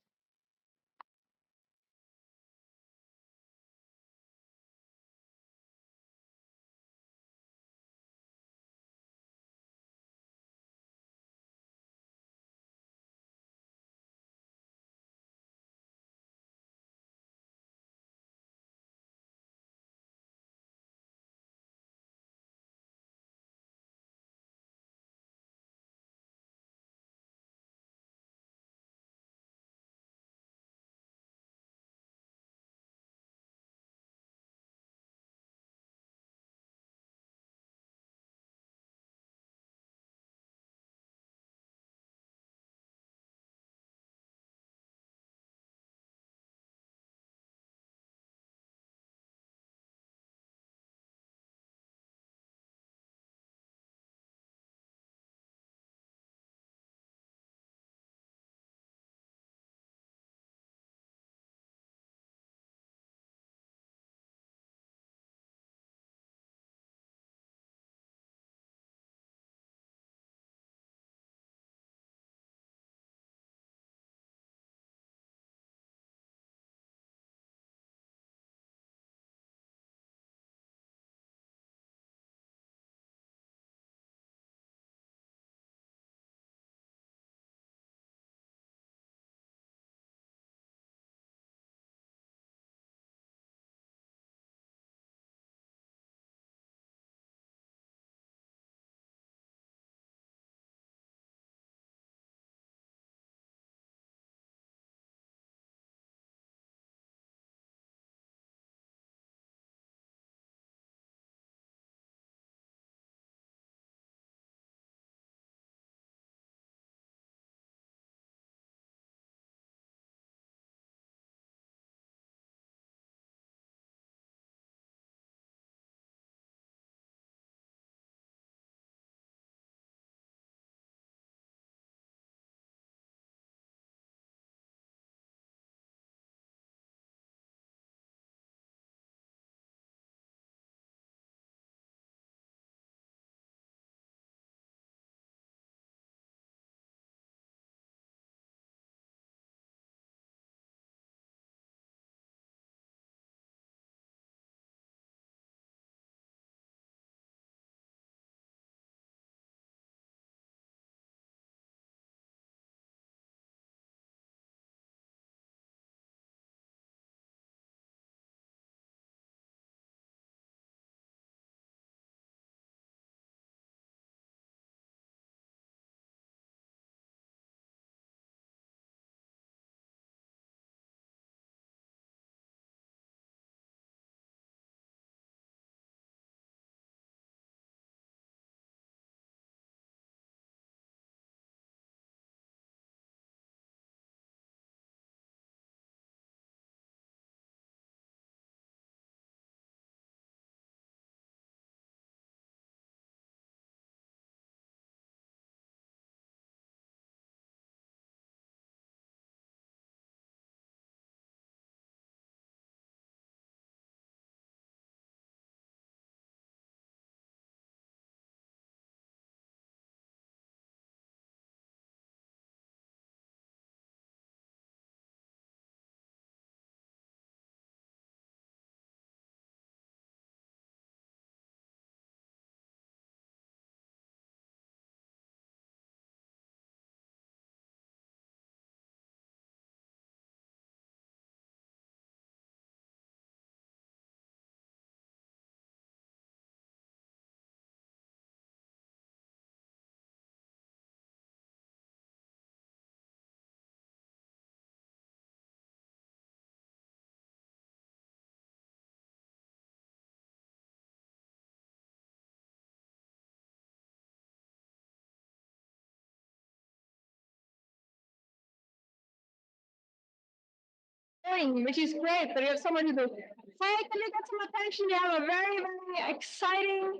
boring, which is great, but you have someone who goes, hey, can you get some attention? We have a very, very exciting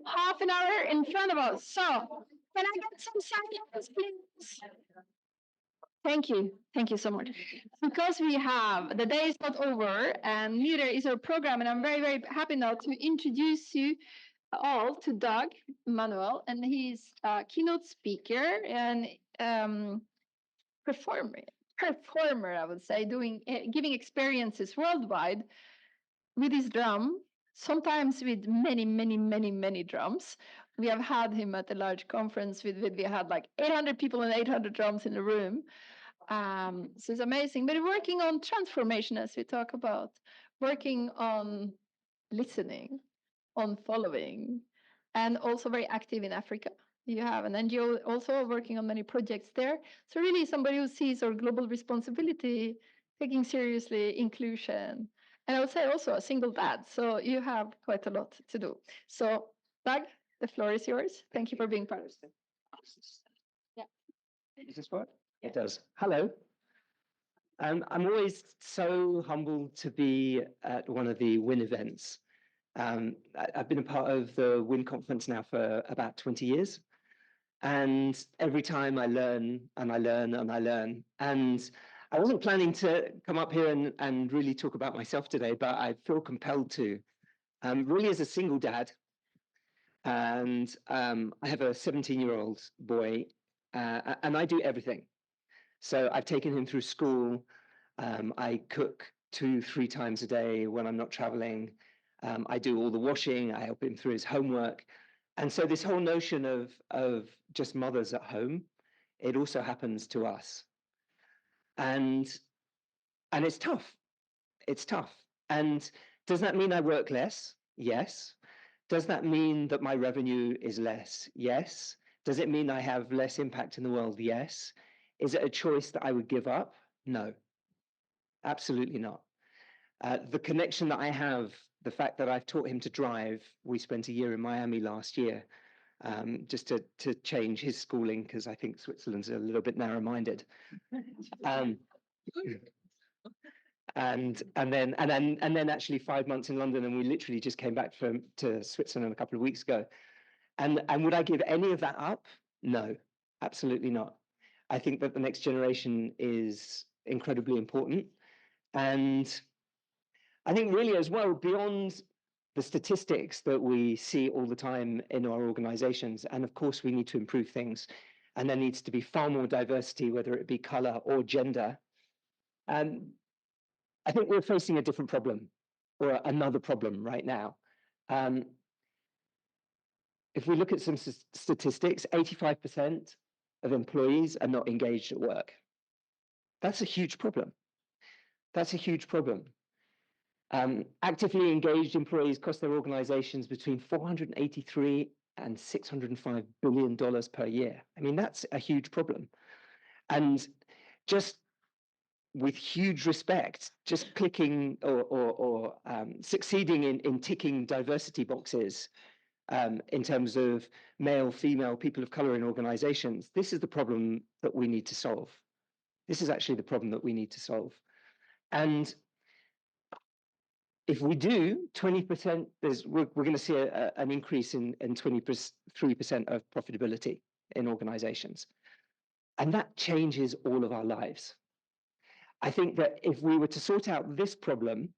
half an hour in front of us. So, can I get some silence, please? Thank you. Thank you so much. Because the day is not over, and neither is our program, and I'm very, very happy now to introduce you all to Doug Manuel, and he's a keynote speaker and performer, I would say, giving experiences worldwide with his drum, sometimes with many, many, many, many drums. We have had him at a large conference we had like 800 people and 800 drums in the room. So it's amazing. But working on transformation, as we talk about, working on listening, on following, and also very active in Africa. You have an NGO also working on many projects there. So really somebody who sees our global responsibility, taking seriously inclusion. And I would say also a single dad. So you have quite a lot to do. So Doug, the floor is yours. Thank you for being part of it. Yeah. Does this work? It does. Hello. I'm always so humbled to be at one of the WIN events. I've been a part of the WIN conference now for about 20 years. And every time I learn and I learn and I learn. And I wasn't planning to come up here and really talk about myself today, but I feel compelled to. Really as a single dad. And I have a 17-year-old boy, and I do everything. So I've taken him through school. I cook 2-3 times a day when I'm not traveling. I do all the washing. I help him through his homework. And so this whole notion of just mothers at home, it also happens to us. And it's tough. It's tough. And does that mean I work less? Yes. Does that mean that my revenue is less? Yes. Does it mean I have less impact in the world? Yes. Is it a choice that I would give up? No. Absolutely not. The connection that I have, the fact that I've taught him to drive, we spent a year in Miami last year, just to change his schooling, because I think Switzerland's a little bit narrow-minded. And then actually 5 months in London, and we literally just came back to Switzerland a couple of weeks ago. And would I give any of that up? No, absolutely not. I think that the next generation is incredibly important. And I think really as well, beyond the statistics that we see all the time in our organizations, and of course we need to improve things, and there needs to be far more diversity, whether it be color or gender. I think we're facing a different problem, or another problem right now. If we look at some statistics, 85% of employees are not engaged at work. That's a huge problem. That's a huge problem. Actively engaged employees cost their organizations between $483 and $605 billion per year. I mean, that's a huge problem. And just with huge respect, just clicking or succeeding in ticking diversity boxes in terms of male, female, people of color in organizations, this is the problem that we need to solve. This is actually the problem that we need to solve. And if we do, 20%, we're going to see an increase in 23% of profitability in organizations. And that changes all of our lives. I think that if we were to sort out this problem,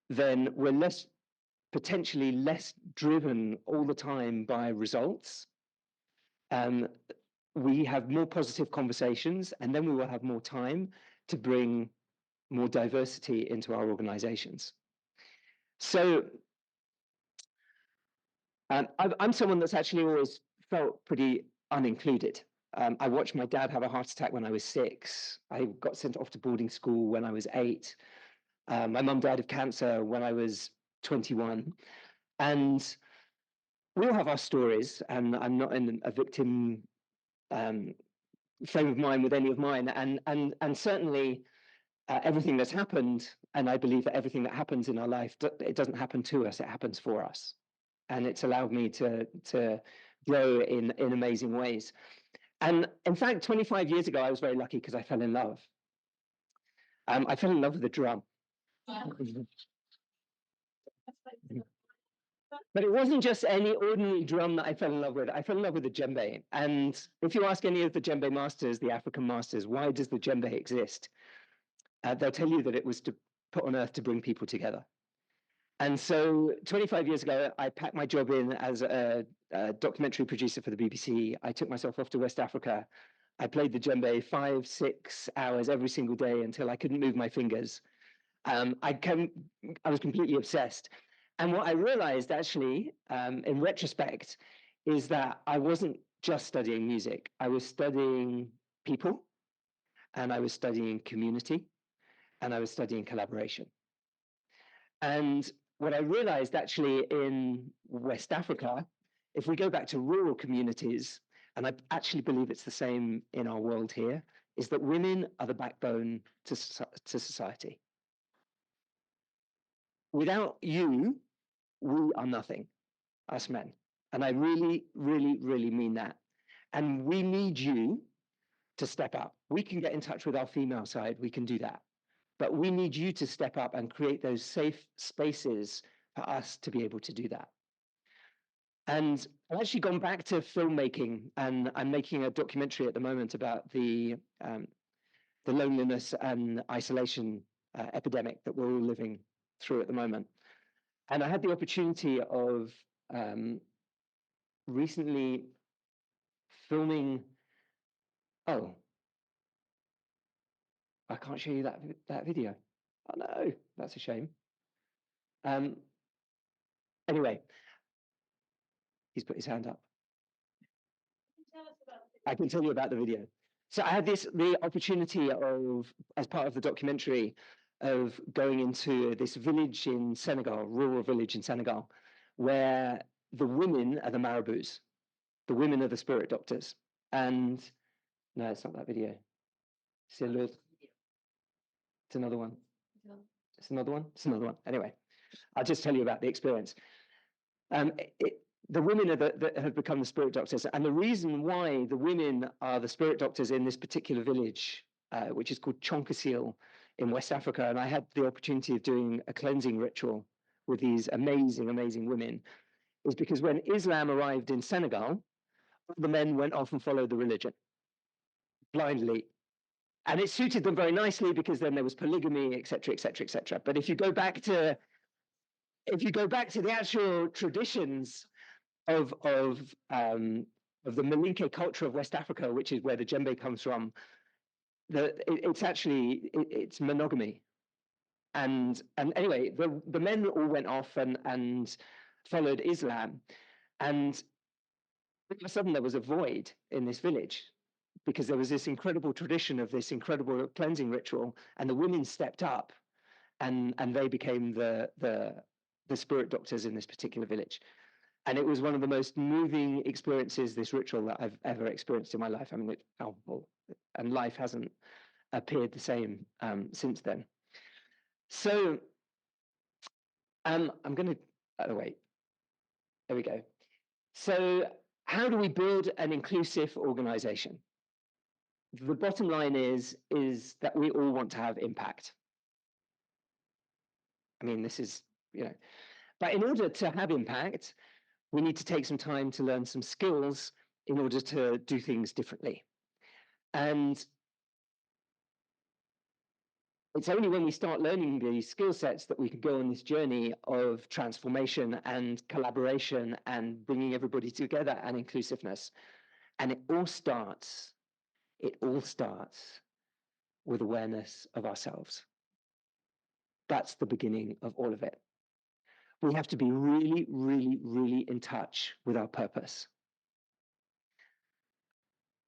then we're potentially less driven all the time by results. We have more positive conversations, and then we will have more time to bring more diversity into our organizations. So I'm someone that's actually always felt pretty unincluded. I watched my dad have a heart attack when I was 6. I got sent off to boarding school when I was 8. My mum died of cancer when I was 21. And we all have our stories, and I'm not in a victim frame of mind with any of mine. And certainly everything that's happened, and I believe that everything that happens in our life, it doesn't happen to us, it happens for us. And it's allowed me to grow in amazing ways. And in fact, 25 years ago, I was very lucky because I fell in love. I fell in love with the drum. But it wasn't just any ordinary drum that I fell in love with. I fell in love with the djembe. And if you ask any of the djembe masters, the African masters, why does the djembe exist? They'll tell you that it was to put on earth to bring people together. And so 25 years ago, I packed my job in as a documentary producer for the BBC. I took myself off to West Africa. I played the djembe 5-6 hours every single day until I couldn't move my fingers. I was completely obsessed. And what I realized actually, in retrospect, is that I wasn't just studying music. I was studying people, and I was studying community, and I was studying collaboration. And what I realized actually in West Africa, if we go back to rural communities, and I actually believe it's the same in our world here, is that women are the backbone to society. Without you, we are nothing, us men. And I really, really, really mean that. And we need you to step up. We can get in touch with our female side, we can do that. But we need you to step up and create those safe spaces for us to be able to do that. And I've actually gone back to filmmaking, and I'm making a documentary at the moment about the loneliness and isolation epidemic that we're all living through at the moment. And I had the opportunity of recently filming. Oh, I can't show you that video. Oh no, that's a shame. Anyway, he's put his hand up. I can tell you about the video. So I had the opportunity of, as part of the documentary, of going into this village in Senegal, rural village in Senegal, where the women are the marabouts. The women are the spirit doctors. And no, it's not that video. It's another one. It's another one. It's another one. Anyway, I'll just tell you about the experience. The women are that have become the spirit doctors. And the reason why the women are the spirit doctors in this particular village, which is called Chonkasil in West Africa, and I had the opportunity of doing a cleansing ritual with these amazing, amazing women, is because when Islam arrived in Senegal, all the men went off and followed the religion blindly. And it suited them very nicely because then there was polygamy, et cetera, et cetera, et cetera. But if you go back to the actual traditions of the Malinke culture of West Africa, which is where the djembe comes from, it's monogamy. And anyway, the men all went off and followed Islam, and all of a sudden there was a void in this village because there was this incredible tradition of this incredible cleansing ritual, and the women stepped up, and they became the spirit doctors in this particular village. And it was one of the most moving experiences, this ritual, that I've ever experienced in my life. I mean, and life hasn't appeared the same since then. So I'm going to, wait, there we go. So how do we build an inclusive organization? The bottom line is that we all want to have impact. I mean, this is, but in order to have impact, we need to take some time to learn some skills in order to do things differently. And it's only when we start learning these skill sets that we can go on this journey of transformation and collaboration and bringing everybody together and inclusiveness. And it all starts with awareness of ourselves. That's the beginning of all of it. We have to be really, really, really in touch with our purpose.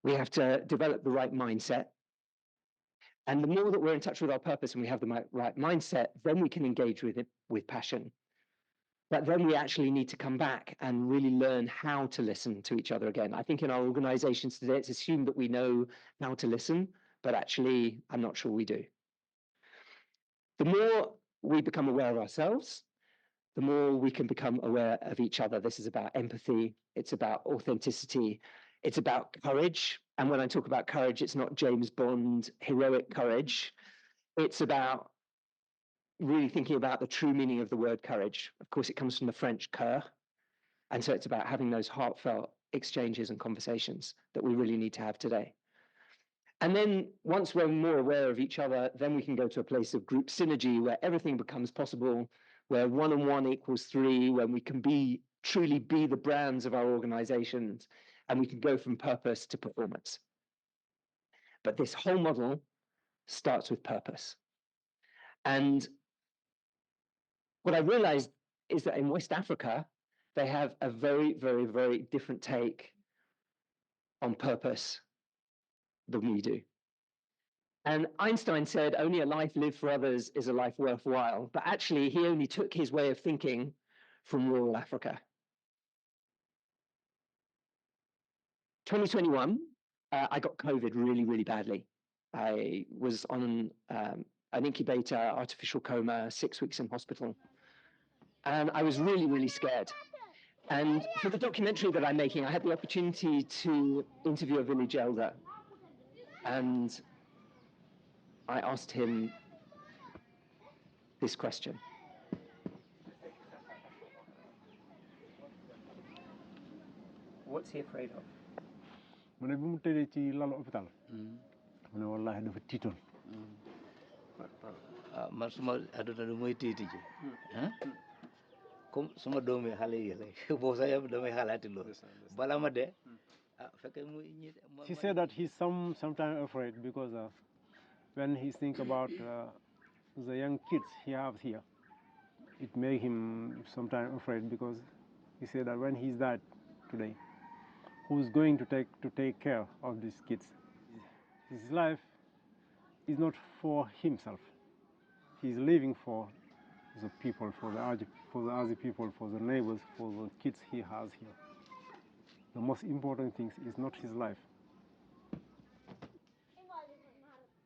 We have to develop the right mindset. And the more that we're in touch with our purpose and we have the right mindset, then we can engage with it with passion. But then we actually need to come back and really learn how to listen to each other again. I think in our organizations today, it's assumed that we know how to listen, but actually, I'm not sure we do. The more we become aware of ourselves, the more we can become aware of each other. This is about empathy. It's about authenticity. It's about courage. And when I talk about courage, it's not James Bond heroic courage. it's about really thinking about the true meaning of the word courage. Of course, it comes from the French cœur. And so it's about having those heartfelt exchanges and conversations that we really need to have today. And then once we're more aware of each other, then we can go to a place of group synergy where everything becomes possible, where 1 and 1 equals 3, when we can truly be the brands of our organizations, and we can go from purpose to performance. But this whole model starts with purpose. And what I realized is that in West Africa, they have a very, very, very different take on purpose than we do. And Einstein said, only a life lived for others is a life worthwhile. But actually, he only took his way of thinking from rural Africa. 2021, I got COVID really, really badly. I was on an incubator, artificial coma, 6 weeks in hospital. And I was really, really scared. And for the documentary that I'm making, I had the opportunity to interview a village elder. And I asked him this question. What's he afraid of? mu ne bi mu tëddee ci lalu hôpital. mu ne wallaahi dafa tiitoon. man suma àdduna du mooy tiiti ji. comme suma doomi xale yi la boobu sax yow damay xalaati loolu bala ma dee. He said that he's sometimes afraid because when he thinks about the young kids he has here, it makes him sometimes afraid because he said that when he's died today, who's going to take care of these kids? His life is not for himself. He's living for the people, for the other people, for the neighbors, for the kids he has here. The most important thing is not his life.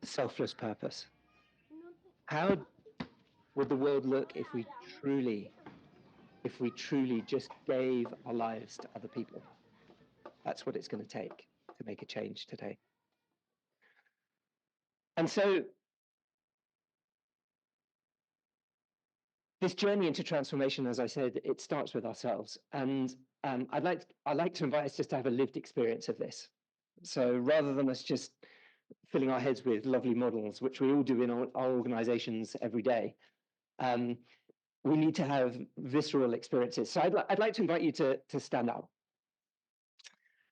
Selfless purpose. How would the world look if we truly just gave our lives to other people? That's what it's going to take to make a change today. And so this journey into transformation, as I said, it starts with ourselves. And I'd like to invite us just to have a lived experience of this. So rather than us just filling our heads with lovely models, which we all do in our organizations every day, we need to have visceral experiences. So I'd like to invite you to stand up.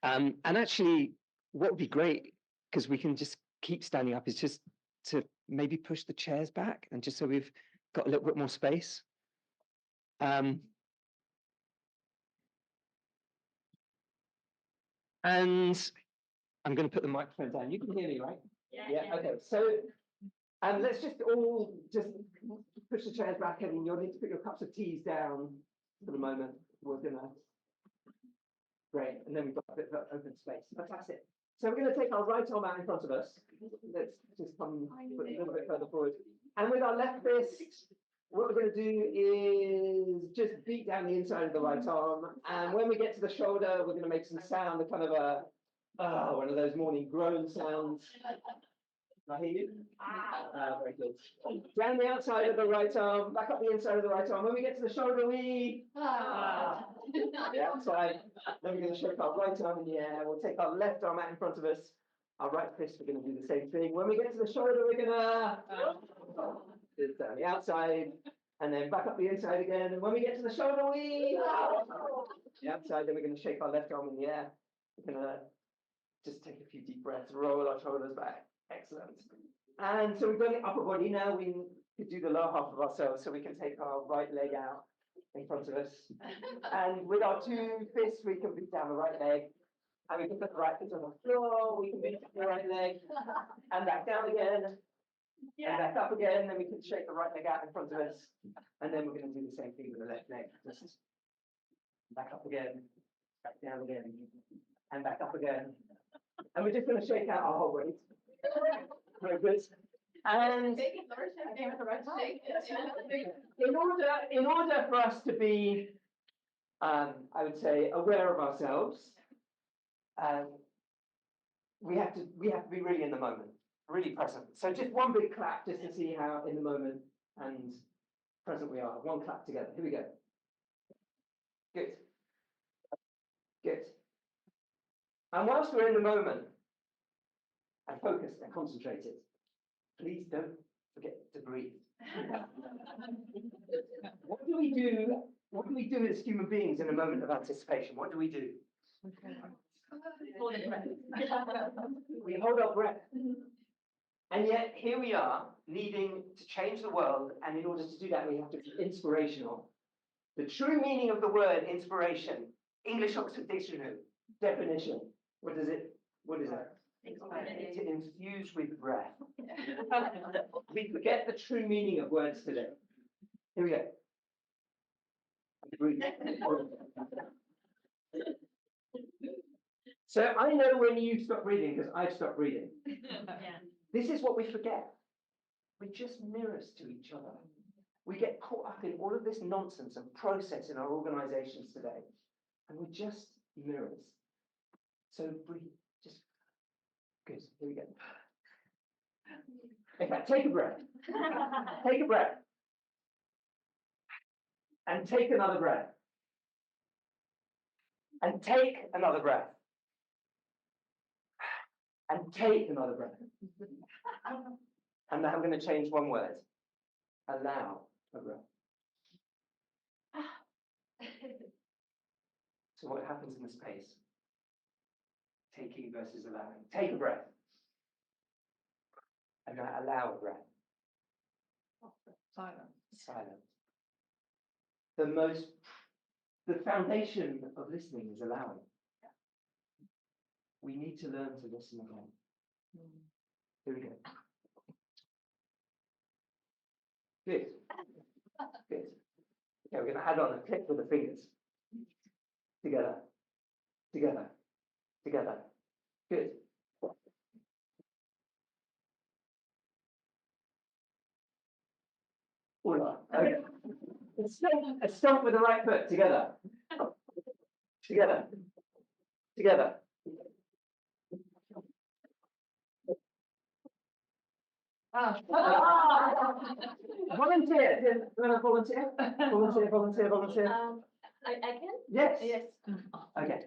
And actually, what would be great, because we can just keep standing up, is just to maybe push the chairs back, and just so we've got a little bit more space. And I'm going to put the microphone down. You can hear me, right? Yeah. Okay. So let's just all just push the chairs back, and you'll need to put your cups of teas down for the moment. We're gonna. Great. And then we've got a bit of open space. Fantastic. So we're going to take our right arm out in front of us. Let's just come a little bit further forward. And with our left fist, what we're going to do is just beat down the inside of the right arm. And when we get to the shoulder, we're going to make some sound, a kind of one of those morning groan sounds. Can I hear you? Very good. Down the outside of the right arm, back up the inside of the right arm. When we get to the shoulder, we the outside. Then we're going to shake our right arm in the air. We'll take our left arm out in front of us. Our right fist, we're going to do the same thing. When we get to the shoulder, we're going to down the outside, and then back up the inside again. And when we get to the shoulder, we the outside. Then we're going to shake our left arm in the air. We're going to just take a few deep breaths, roll our shoulders back. Excellent. And so we've done the upper body. Now we could do the lower half of ourselves. So we can take our right leg out in front of us. And with our two fists, we can beat down the right leg. And we can put the right foot on the floor. We can beat the right leg. And back down again. And back up again. Then we can shake the right leg out in front of us. And then we're going to do the same thing with the left leg. Just back up again. Back down again. And back up again. And we're just going to shake out our whole weight. Very good. And in order for us to be, I would say, aware of ourselves, we have to be really in the moment. really present. So just one big clap just to see how in the moment and present we are. One clap together. Here we go. Good. Good. And whilst we're in the moment and focused and concentrated, please don't forget to breathe. What do we do? What do we do as human beings in a moment of anticipation? What do we do? We hold our breath. And yet here we are, needing to change the world, and in order to do that, we have to be inspirational. The true meaning of the word inspiration, English Oxford Dictionary definition. What is it? To infuse with breath. We forget the true meaning of words today. Here we go. Breathe. So I know when you stop breathing because I've stopped breathing. This is what we forget. We're just mirrors to each other. We get caught up in all of this nonsense and process in our organizations today, and we're just mirrors. So breathe, just good. Here we go. Okay, take a breath. Take a breath. And take another breath. And take another breath. And take another breath. And now I'm going to change one word. Allow a breath. So what happens in the space? Taking versus allowing. Take a breath. And now allow a breath. Silence. Silence. The foundation of listening is allowing. We need to learn to listen again. Here we go. Good. Good. Okay, we're going to add on a click with the fingers. Together. Together. Together. Good. Okay. Let's start with the right foot. Together. Together. Together. Volunteer. Do you want to volunteer? Volunteer. I can? Yes. Yes. Okay.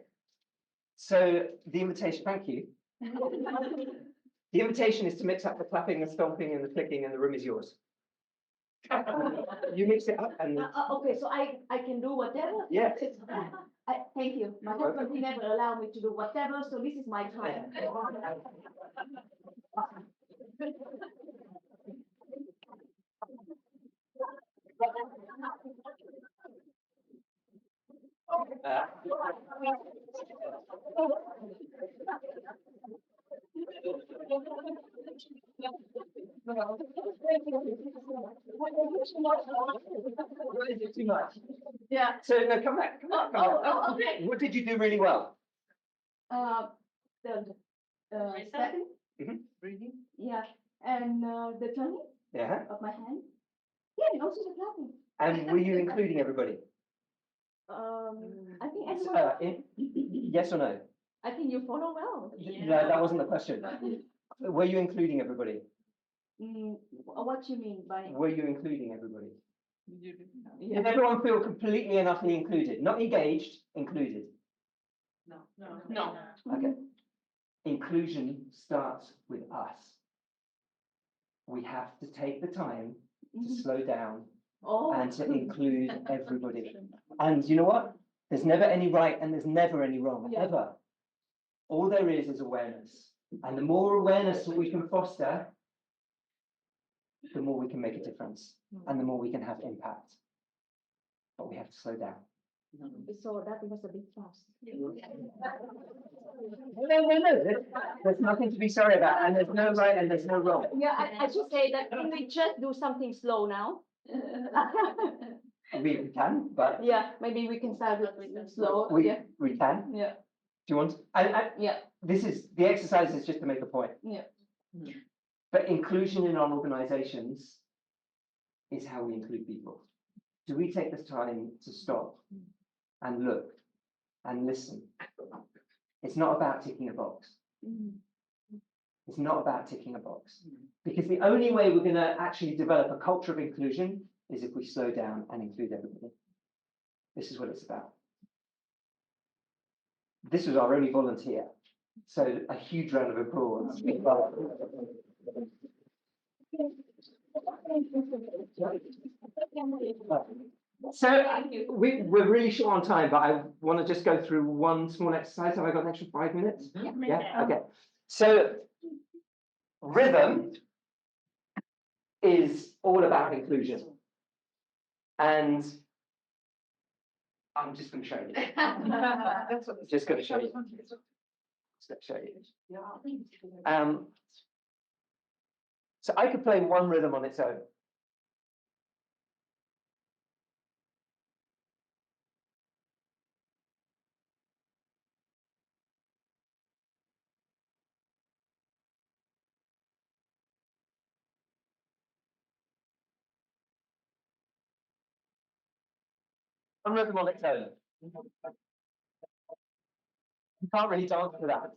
So the invitation, thank you. The invitation is to mix up the clapping, the stomping, and the clicking, and the room is yours. You mix it up and. Okay, so I can do whatever? Yes. Thank you. My husband, he never allowed me to do whatever, so this is my time. Too much. Yeah. So no, come back. Come back. Okay. What did you do really well? The stepping. Breathing. Yeah, and the turning of my hand. Yeah, and also the clapping. And were you including everybody? I think everyone. Yes or no? I think you follow well. No, that wasn't the question. Were you including everybody? What do you mean by? Were you including everybody? Did everyone feel completely and utterly included? Not engaged, included. No. Okay. Inclusion starts with us. We have to take the time to slow down and to include everybody. And you know what? There's never any right and there's never any wrong, ever. All there is awareness. And the more awareness that we can foster, the more we can make a difference and the more we can have impact. But we have to slow down. So that was a bit fast. No. There's nothing to be sorry about, and there's no right and there's no wrong. Yeah, I should say that can we just do something slow now? We can, but yeah, maybe we can start with slow. We can. Yeah. Do you want? Yeah. This is the exercise is just to make a point. Yeah. But inclusion in our organisations is how we include people. Do we take this time to stop and look and listen? It's not about ticking a box. It's not about ticking a box. Because the only way we're going to actually develop a culture of inclusion is if we slow down and include everybody. This is what it's about. This was our only volunteer. So a huge round of applause. So we're really short on time, but I want to just go through one small exercise. Have I got an extra 5 minutes? Yeah. Okay. So rhythm is all about inclusion. And I'm just going to show you. Just going to show you. Just going to show you. So I could play one rhythm on its own. One rhythm on its own. You can't really dance to that.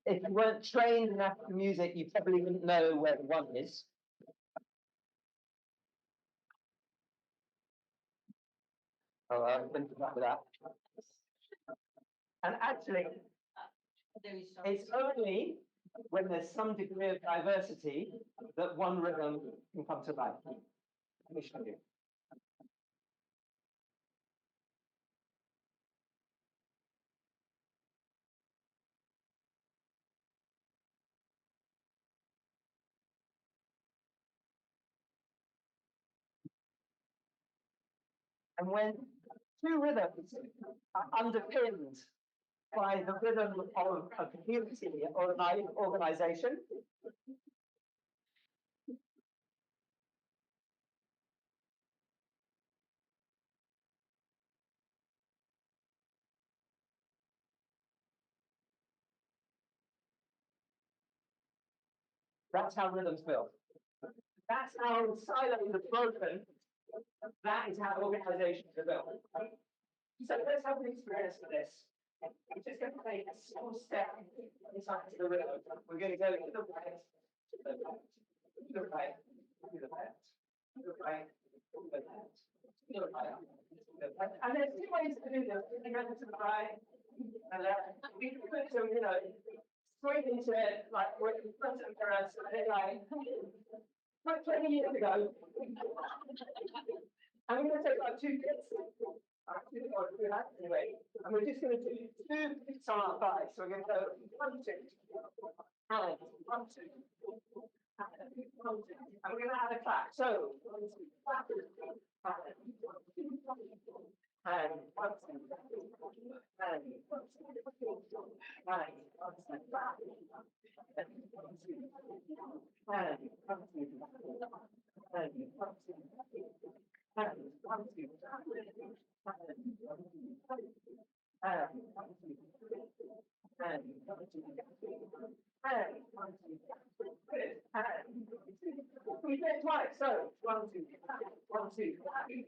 If you weren't trained enough for music, you probably wouldn't know where the one is. Oh, I wouldn't put up with that. And actually, it's only when there's some degree of diversity that one rhythm can come to life. Let me show you. And when two rhythms are underpinned by the rhythm of a community or an organization, that's how rhythms build. That's how silos are broken. That is how organizations are built. So let's have an experience for this. We're just going to take a small step inside the rhythm. We're going to go to the right, to the left, to the right, to the left, to the right, to the left, to the right, to the left. And there's two ways to do this. We can go to the right and left. We can put some, straight into like working front and around, so like 20 years ago. I'm going to take like 2 bits. Anyway, and we're just going to do 2 beats on our thighs. So we're going to go 1, 2, and 1, 2, and 1, 2. And we're going to add a clap. So 1, 2, clap, and 1, 2, and 1, 2, and we did it twice. So 1, 2, 1, 2, 1, 2.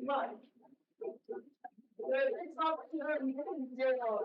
Right. It's not zero.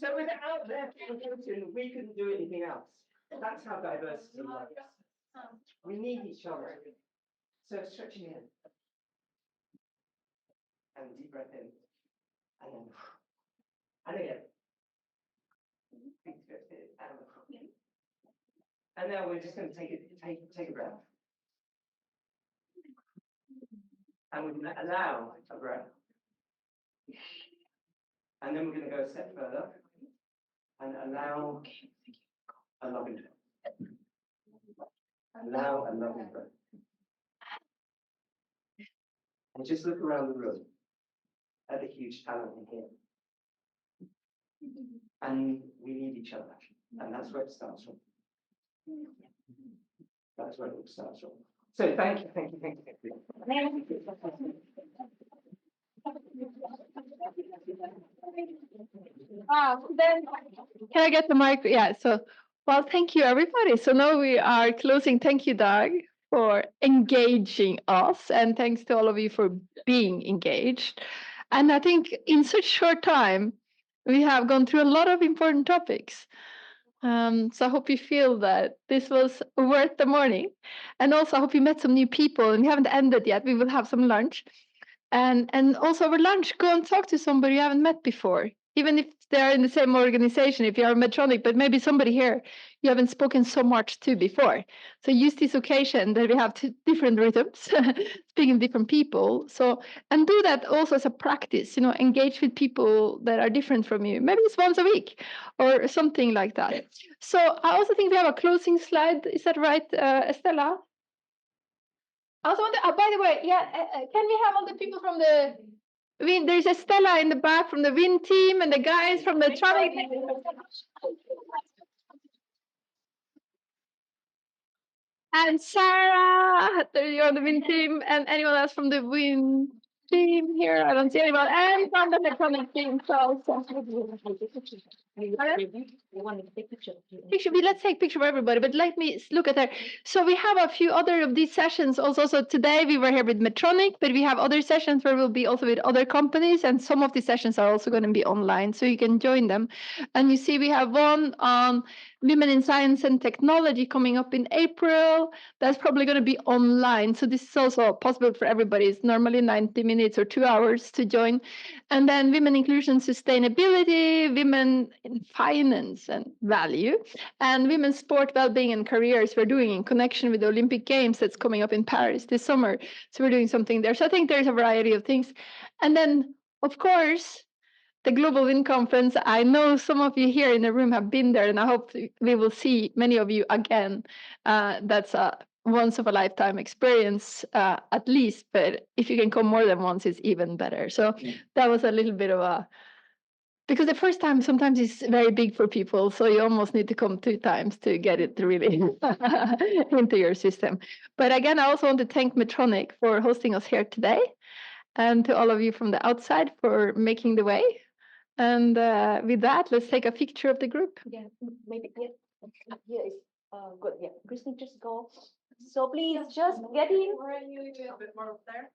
So without their contribution, we couldn't do anything else. That's how diversity works. We need each other. So stretching in. And deep breath in. And then, and again. Deep breath in. And now we're just going to take a breath. And we're going to allow a breath. And then we're going to go a step further and allow a loving breath. Allow a loving breath. And just look around the room at the huge talent in here. And we need each other. And that's where it starts from. That's where it starts from. So thank you. Then can I get the mic? Yeah. So, well, thank you, everybody. So now we are closing. Thank you, Doug, for engaging us, and thanks to all of you for being engaged. And I think in such short time, we have gone through a lot of important topics. So I hope you feel that this was worth the morning. And also I hope you met some new people, and we haven't ended yet. We will have some lunch. And also over lunch, go and talk to somebody you haven't met before. Even if they're in the same organization, if you're Medtronic, but maybe somebody here you haven't spoken so much to before. So use this occasion that we have two different rhythms, speaking to different people. So, and do that also as a practice, engage with people that are different from you. Maybe it's once a week or something like that. So I also think we have a closing slide. Is that right, Estella? I also want to, by the way, can we have all the people from the Win? There's a Stella in the back from the Win team and the guys from the Medtronic. And Sarah, you're on the Win team, and anyone else from the Win team here? I don't see anyone. And from the Medtronic team. So, let's take picture of everybody, but let me look at that. So we have a few other of these sessions also. So today we were here with Medtronic, but we have other sessions where we'll be also with other companies, and some of these sessions are also going to be online, so you can join them. And you see we have one on Women in Science and Technology coming up in April. That's probably going to be online. So this is also possible for everybody. It's normally 90 minutes or 2 hours to join. And then Women Inclusion Sustainability, Women in Finance and Value, and Women's Sport, Wellbeing and Careers we're doing in connection with the Olympic Games that's coming up in Paris this summer. So we're doing something there. So I think there's a variety of things. And then, of course, the Global Win Conference. I know some of you here in the room have been there, and I hope we will see many of you again. That's a once of a lifetime experience, at least, but if you can come more than once, it's even better. So that was a little bit of a, because the first time sometimes is very big for people, so you almost need to come 2 times to get it really into your system. But again, I also want to thank Medtronic for hosting us here today, and to all of you from the outside for making the way. And with that, let's take a picture of the group. Yeah, maybe here is good. Yeah, Kristen, just go. So please just get in. A bit more up there.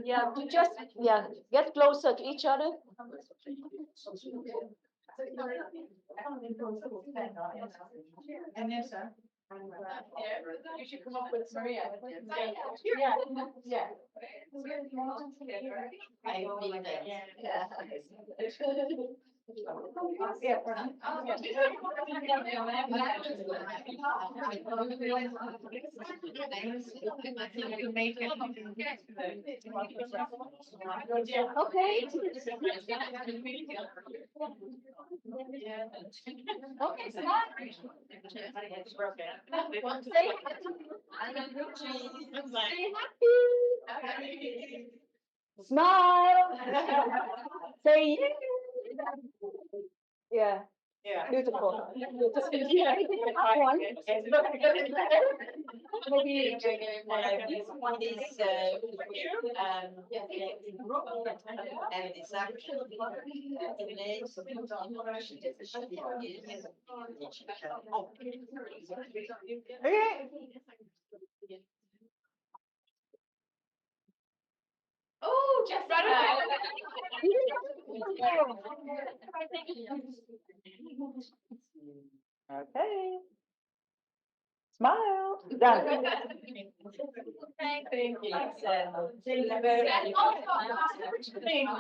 Yeah, just get closer to each other. And yes, sir. You should come up with Maria. Yeah. Smile. Say yeah. Yeah. Beautiful. Yeah. One. Maybe and it's actually oh, just okay. Smile. Done. Thank you.